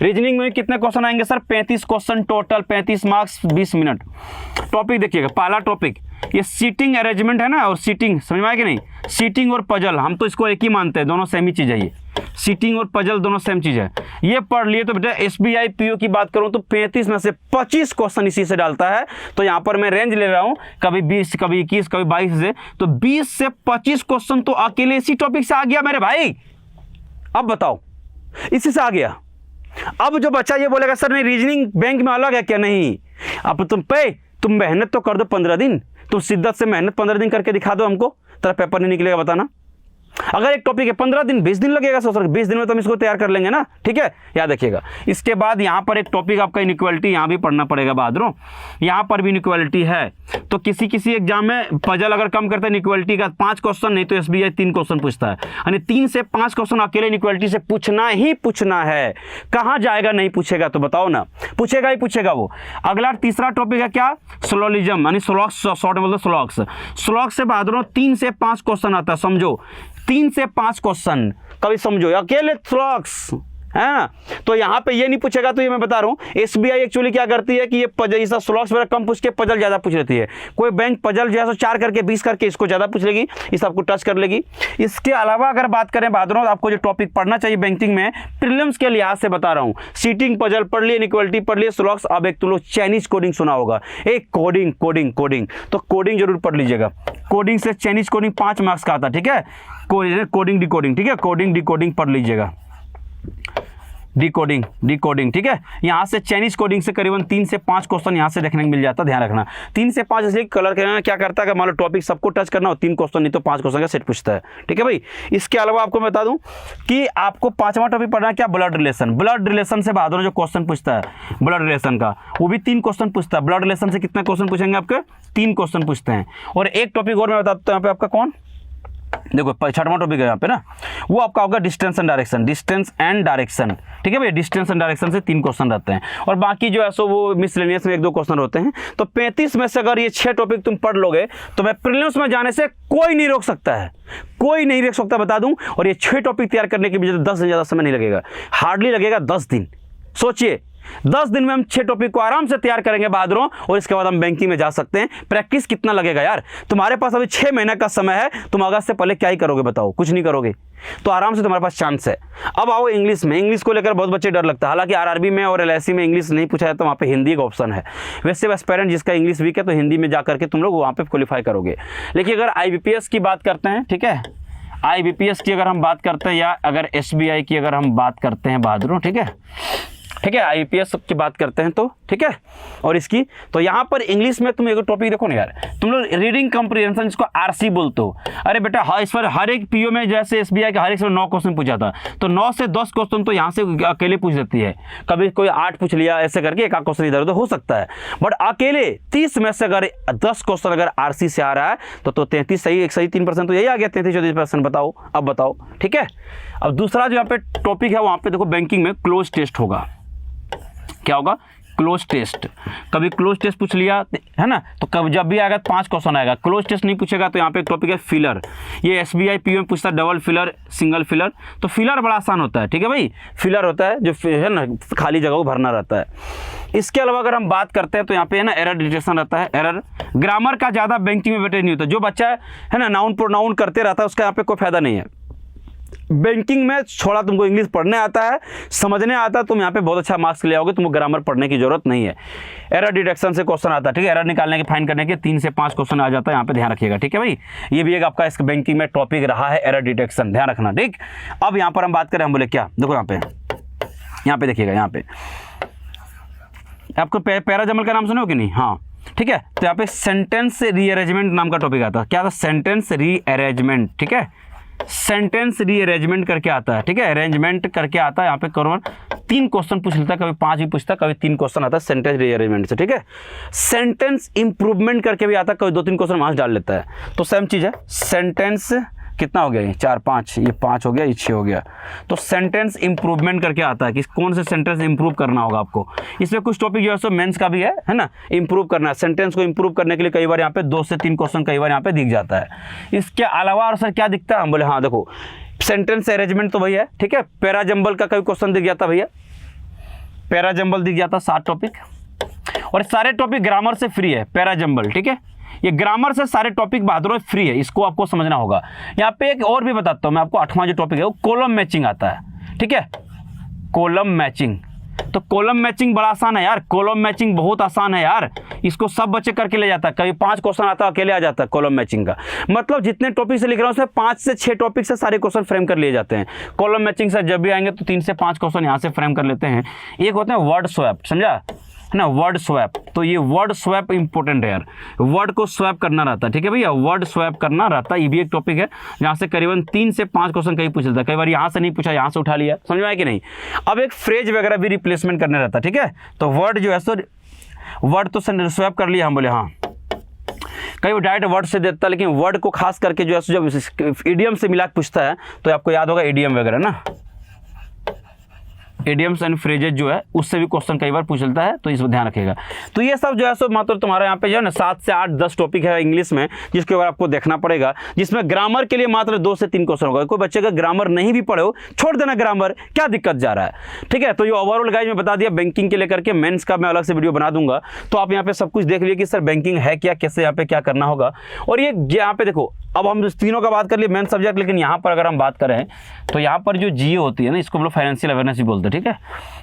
रीजनिंग में कितने क्वेश्चन आएंगे sir, 35 question total, 35 marks 20 minute. Topic देखिएगा, पहला टॉपिक ये सीटिंग अरेंजमेंट है ना, और सीटिंग समझ में आया कि नहीं, सीटिंग और पजल हम तो इसको एक ही मानते हैं, दोनों सेम ही चीज़ है। ये सीटिंग और पजल दोनों सेम चीज़ है, ये पढ़ लिए तो बेटा SBI PO की बात करूं तो 35 में से 25 क्वेश्चन इसी से डालता है। तो यहाँ पर मैं रेंज ले रहा हूँ, कभी 20, कभी 21, कभी 22 से, तो 20 से 25 क्वेश्चन तो अकेले इसी टॉपिक से आ गया मेरे भाई। अब बताओ, इसी से आ गया। अब जो बच्चा ये बोलेगा सर नहीं रीजनिंग बैंक में अलग है क्या, नहीं, अब तुम मेहनत तो कर दो 15 दिन, तुम शिद्दत से मेहनत 15 दिन करके दिखा दो हमको, तेरा पेपर नहीं निकलेगा, बताना। अगर एक टॉपिक है 15 दिन 20 दिन लगेगा, सोच 20 दिन में तो हम इसको तैयार कर लेंगे ना, ठीक है, याद रखिएगा। इसके बाद यहाँ पर एक टॉपिक आपका इनइक्वालिटी, यहाँ भी पढ़ना पड़ेगा बहादुरों, यहाँ पर भी इनइक्वालिटी है। तो किसी एग्जाम में पजल अगर कम करता है इनइक्वालिटी का 5 क्वेश्चन, नहीं तो SBI 3 क्वेश्चन पूछता है, यानी 3 से 5 क्वेश्चन अकेले इनइक्वालिटी से पूछना ही पूछना है। कहाँ जाएगा नहीं पूछेगा, तो बताओ ना, पूछेगा ही पूछेगा वो। अगला तीसरा टॉपिक है क्या, स्लोलिज्म, यानी स्लॉक्स, शॉर्ट में बोलते स्लॉक्स से बहादुरों 3 से 5 क्वेश्चन आता है, समझो 3 से 5 क्वेश्चन, कभी समझो अकेले स्लॉक्स है ना। तो यहाँ पे ये नहीं पूछेगा, तो ये मैं बता रहा हूँ SBI एक्चुअली क्या करती है कि ये पजल स्लॉक्स वगैरह कम पूछ के पजल ज़्यादा पूछ लेती है। कोई बैंक पजल जो है 4 करके 20 करके इसको ज़्यादा पूछ लेगी, इस आपको टच कर लेगी। इसके अलावा अगर बात करें बहादुरों, आपको जो टॉपिक पढ़ना चाहिए बैंकिंग में प्रीलिम्स के लिहाज से बता रहा हूँ, सीटिंग पजल पढ़ लिए, इनइक्वालिटी पढ़ लिए, स्लॉक्स। अब एक तो लोग चाइनीज कोडिंग सुना होगा, एक कोडिंग, तो कोडिंग जरूर पढ़ लीजिएगा। कोडिंग से चाइनीज कोडिंग 5 मार्क्स का आता, ठीक है। कोडिंग डिकोडिंग, ठीक है, कोडिंग डिकोडिंग पढ़ लीजिएगा, डिकोडिंग, ठीक है। यहाँ से चाइनीज कोडिंग से करीबन 3 से 5 क्वेश्चन यहाँ से देखने को मिल जाता है, ध्यान रखना। 3 से 5 इसलिए कलर करना क्या करता है कि मान लो टॉपिक सबको टच करना हो, 3 क्वेश्चन नहीं तो 5 क्वेश्चन का सेट पूछता है, ठीक है भाई। इसके अलावा आपको बता दूं कि आपको 5वां टॉपिक पढ़ना क्या, ब्लड रिलेशन से बहादुर जो क्वेश्चन पूछता है ब्लड रिलेशन का, वो भी 3 क्वेश्चन पूछता है। ब्लड रिलेशन से कितना क्वेश्चन पूछेंगे आपके, 3 क्वेश्चन पूछते हैं। और एक टॉपिक और मैं बताता हूँ यहाँ पे आपका, कौन, देखो 6वां टॉपिक है यहाँ पे ना, वो आपका होगा डिस्टेंस एंड डायरेक्शन, ठीक है भाई। डिस्टेंस एंड डायरेक्शन से 3 क्वेश्चन रहते हैं, और बाकी जो है सो वो मिसलेनियस में 1-2 क्वेश्चन होते हैं। तो 35 में से अगर ये 6 टॉपिक तुम पढ़ लोगे तो मैं प्रीलिम्स में जाने से कोई नहीं रोक सकता है, कोई नहीं रोक सकता, बता दूं। और ये 6 टॉपिक तैयार करने के लिए 10 दिन ज़्यादा समय नहीं लगेगा, हार्डली लगेगा 10 दिन। सोचिए 10 दिन में हम 6 टॉपिक को आराम से तैयार करेंगे बहादुरों, और इसके बाद हम बैंकिंग में जा सकते हैं। प्रैक्टिस कितना लगेगा यार, तुम्हारे पास अभी 6 महीने का समय है, तुम अगस्त से पहले क्या ही करोगे बताओ, कुछ नहीं करोगे, तो आराम से तुम्हारे पास चांस है। अब आओ इंग्लिश में, इंग्लिश को लेकर बहुत बच्चे डर लगता है, हालांकि RRB में और LIC में इंग्लिश नहीं पूछा जाता, वहाँ पे हिंदी का ऑप्शन है। वैसे एस्पायरेंट जिसका इंग्लिश वीक है तो हिंदी में जा करके तुम लोग वहाँ पे क्वालिफाई करोगे। लेकिन अगर IBPS की बात करते हैं, ठीक है, IBPS की अगर हम बात करते हैं, या अगर SBI की अगर हम बात करते हैं बहादुरों, ठीक है, IPS की बात करते हैं तो ठीक है। और इसकी तो यहाँ पर इंग्लिश में तुम एक टॉपिक देखो ना यार, तुम लोग रीडिंग कम्प्रीहेंशन जिसको RC बोलते हो, अरे बेटा हाँ, इस पर हर एक PO में जैसे SBI का हर एक से 9 क्वेश्चन पूछा था, तो 9 से 10 क्वेश्चन तो यहाँ से अकेले पूछ लेती है, कभी कोई 8 पूछ लिया, ऐसे करके एक क्वेश्चन इधर उधर हो सकता है। बट अकेले 30 में से अगर 10 क्वेश्चन अगर RC से आ रहा है तो 33 सही, एक सही 3% तो यही आ गया, 33-34%। बताओ, अब बताओ, ठीक है। अब दूसरा जो यहाँ पे टॉपिक है, वहाँ पे देखो बैंकिंग में क्लोज टेस्ट होगा। क्या होगा, क्लोज टेस्ट, कभी क्लोज टेस्ट पूछ लिया है ना, तो कब जब भी आएगा 5 क्वेश्चन आएगा। क्लोज टेस्ट नहीं पूछेगा तो यहाँ पे एक टॉपिक है फिलर, ये SBI PO में पूछता है डबल फिलर, सिंगल फिलर। तो फिलर बड़ा आसान होता है, ठीक है भाई, फिलर होता है जो है ना खाली जगह को भरना रहता है। इसके अलावा अगर हम बात करते हैं तो यहाँ पे है ना एरर डिटेक्शन रहता है। एरर ग्रामर का ज़्यादा बैंकिंग में वेटेज नहीं होता, जो बच्चा है ना नाउन प्रोनाउन करते रहता है उसका यहाँ पे कोई फायदा नहीं है। बैंकिंग में छोड़ा तुमको इंग्लिश पढ़ने आता है, समझने आता है, तुम यहाँ पे बहुत अच्छा मार्क्स ले आओगे, तुमको ग्रामर पढ़ने की जरूरत नहीं है। एरर डिटेक्शन से क्वेश्चन आता है, ठीक है, एरर निकालने के फाइन करने के 3 से 5 क्वेश्चन आ जाता है, यहाँ पे ध्यान रखिएगा, ठीक है भाई। ये भी एक आपका इस बैंकिंग में टॉपिक रहा है, एरर डिटेक्शन, ध्यान रखना, ठीक। अब यहाँ पर हम बात करें, हम बोले क्या, देखो यहाँ पे देखिएगा, यहाँ पे आपको पैराजमल का नाम सुने हो कि नहीं, हाँ ठीक है। तो यहाँ पे सेंटेंस रीअरेंजमेंट नाम का टॉपिक आता है, क्या था, सेंटेंस रीअरेंजमेंट, ठीक है, सेंटेंस रीअरेंजमेंट करके आता है, ठीक है, अरेंजमेंट करके आता है। यहाँ पे करोड़ 3 क्वेश्चन पूछ लेता है, कभी 5 भी पूछता है, कभी 3 क्वेश्चन आता है सेंटेंस रीअरेंजमेंट से, ठीक है। सेंटेंस इंप्रूवमेंट करके भी आता है, कभी 2-3 क्वेश्चन वहाँ डाल लेता है। तो सेम चीज़ है, सेंटेंस कितना हो गया, ये 4 5, ये 5 हो गया, ये 6 हो गया। तो सेंटेंस इंप्रूवमेंट करके आता है कि कौन से सेंटेंस इंप्रूव करना होगा आपको। इसमें कुछ टॉपिक जो है सो मेंस का भी है ना, इंप्रूव करना है। सेंटेंस को इंप्रूव करने के लिए कई बार यहाँ पे 2 से 3 क्वेश्चन कई बार यहाँ पे दिख जाता है। इसके अलावा और सर क्या दिखता है, हम बोले हाँ देखो सेंटेंस अरेंजमेंट तो भैया, ठीक है, पैराजम्बल का कभी क्वेश्चन दिख जाता भैया, पैराजम्बल दिख जाता 7 टॉपिक, और सारे टॉपिक ग्रामर से फ्री है पैराजम्बल, ठीक है। ये ग्रामर से सारे टॉपिक बहादुर फ्री है, इसको आपको समझना होगा। यहाँ पे एक और भी बताता हूँ मैं आपको, 8वां जो टॉपिक है वो कॉलम मैचिंग आता है, ठीक है, कॉलम मैचिंग। तो कॉलम मैचिंग बड़ा आसान है यार, कॉलम मैचिंग बहुत आसान है यार, इसको सब बच्चे करके ले जाता है। कभी 5 क्वेश्चन आता है अकेले आ जाता है कॉलम मैचिंग का, मतलब जितने टॉपिक से लिख रहा हूँ उसमें 5 से 6 टॉपिक से सारे क्वेश्चन फ्रेम कर लिए जाते हैं। कॉलम मैचिंग से जब भी आएंगे तो 3 से 5 क्वेश्चन यहाँ से फ्रेम कर लेते हैं। एक होता है वर्ड स्वैप, समझा है ना, वर्ड स्वैप। तो ये वर्ड स्वैप इंपॉर्टेंट है यार, वर्ड को स्वैप करना रहता है, ठीक है भैया, वर्ड स्वैप करना रहता है। ये भी एक टॉपिक है जहाँ से करीबन 3 से 5 क्वेश्चन कहीं पूछ लेता है, कई बार यहाँ से नहीं पूछा यहाँ से उठा लिया, समझ में आया कि नहीं। अब एक फ्रेज वगैरह भी रिप्लेसमेंट करना रहता है, ठीक है। तो वर्ड जो है सो वर्ड तो स्वैप कर लिया, हम बोले हाँ, कई वो डायरेक्ट वर्ड से देता है, लेकिन वर्ड को खास करके जो है सो जब इडियम से मिला पूछता है तो आपको याद होगा इडियम वगैरह ना, इडियम्स एंड फ्रेजेज जो है उससे भी क्वेश्चन कई बार पूछ लेता है, तो इस पर ध्यान रखिएगा। तो ये सब जो है सो मतलब तुम्हारा यहाँ पे जो है ना 7 से 8 10 टॉपिक है इंग्लिश में, जिसके ऊपर आपको देखना पड़ेगा, जिसमें ग्रामर के लिए मात्र 2 से 3 क्वेश्चन होगा। कोई बच्चे का ग्रामर नहीं भी पढ़े हो, छोड़ देना ग्रामर, क्या दिक्कत जा रहा है, ठीक है। तो ये ओवरऑल गाइज मैं बता दिया बैंकिंग के लेकर के, मेंस का मैं अलग से वीडियो बना दूंगा, तो आप यहाँ पे सब कुछ देख लीजिए कि सर बैंकिंग है क्या, कैसे यहाँ पे क्या करना होगा। और ये यहाँ पे देखो, अब हम तीनों का बात कर लिए मेन सब्जेक्ट, लेकिन यहाँ पर अगर हम बात करें तो यहाँ पर जो जीओ होती है ना, इसको हम लोग फाइनेंशियल अवेयरनेस भी बोलते हैं, ठीक है।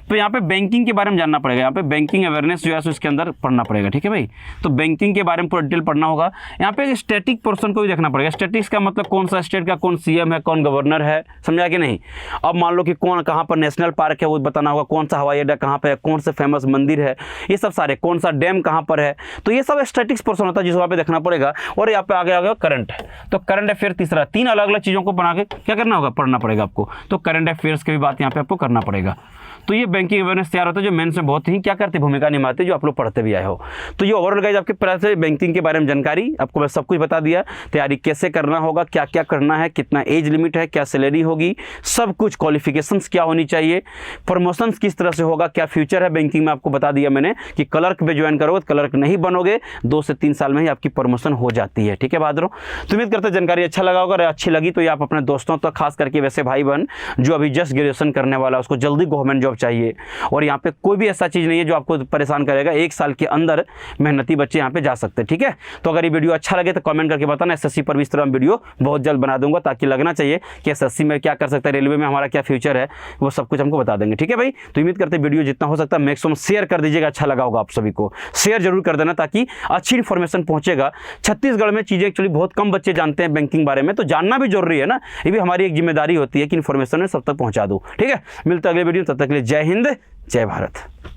तो यहाँ पे बैंकिंग के बारे में जानना पड़ेगा, यहाँ पे बैंकिंग अवेयरनेस जो है इसके अंदर पढ़ना पड़ेगा, ठीक है भाई। तो बैंकिंग के बारे में पूरा डिटेल पढ़ना होगा। यहाँ पे स्टैटिक पोर्शन को भी देखना पड़ेगा। स्टैटिक्स का मतलब कौन सा स्टेट का कौन सीएम है, कौन गवर्नर है, समझा कि नहीं। अब मान लो कि कौन कहाँ पर नेशनल पार्क है वो बताना होगा, कौन सा हवाई अड्डा कहाँ पर है, कौन से फेमस मंदिर है, ये सब सारे, कौन सा डैम कहाँ पर है, तो ये सब स्टैटिक्स पोर्शन होता है जिसको यहाँ पे देखना पड़ेगा। और यहाँ पे आगे आ गया करंट, तो करंट अफेयर तीसरा, 3 अलग अलग चीज़ों को बना के क्या करना होगा, पढ़ना पड़ेगा आपको। तो करंट अफेयर्स की भी बात यहाँ पे आपको करना पड़ेगा। तो ये बैंकिंग अवेयरनेस तैयार होता है जो मेंस में बहुत ही क्या करते भूमिका निभाते जो आप लोग पढ़ते भी आए हो। तो ये ओवरऑल गाइज आपके प्रयास से बैंकिंग के बारे में जानकारी आपको मैं सब कुछ बता दिया, तैयारी कैसे करना होगा, क्या क्या करना है, कितना एज लिमिट है, क्या सैलरी होगी, सब कुछ, क्वालिफिकेशंस क्या होनी चाहिए, प्रमोशंस किस तरह से होगा, क्या फ्यूचर है बैंकिंग में, आपको बता दिया मैंने कि क्लर्क पे ज्वाइन करोगे, क्लर्क नहीं बनोगे 2 से 3 साल में ही आपकी प्रमोशन हो जाती है, ठीक है बहादुरों। तो उम्मीद करते जानकारी अच्छा लगा होगा, अगर अच्छी लगी तो ये आप अपने दोस्तों तक, खास करके वैसे भाई बहन जो अभी जस्ट ग्रेजुएशन करने वाला है उसको जल्दी गवर्नमेंट जॉब चाहिए, और यहाँ पे कोई भी ऐसा चीज़ नहीं है जो आपको परेशान करेगा, 1 साल के अंदर मेहनती बच्चे यहाँ पे जा सकते हैं, ठीक है। तो अगर ये वीडियो अच्छा लगे तो कमेंट करके बताना, एसएससी पर भी इस तरह वीडियो बहुत जल्द बना दूंगा, ताकि लगना चाहिए कि एसएससी में क्या कर सकता है, रेलवे में हमारा क्या फ्यूचर है, वो सब कुछ हमको बता देंगे, ठीक है भाई। तो उम्मीद करते हैं वीडियो जितना हो सकता है मैक्सिमम शेयर कर दीजिएगा, अच्छा लगा होगा आप सभी को, शेयर जरूर कर देना ताकि अच्छी इन्फॉर्मेशन पहुंचेगा। छत्तीसगढ़ में चीज़ें एक्चुअली बहुत कम बच्चे जानते हैं बैंकिंग बारे में, तो जानना भी जरूरी है ना, ये भी हमारी एक जिम्मेदारी होती है कि इन्फॉर्मेशन सब तक पहुँचा दूँ, ठीक है। मिलते अगले वीडियो, तब तक के लिए जय हिंद, जय भारत।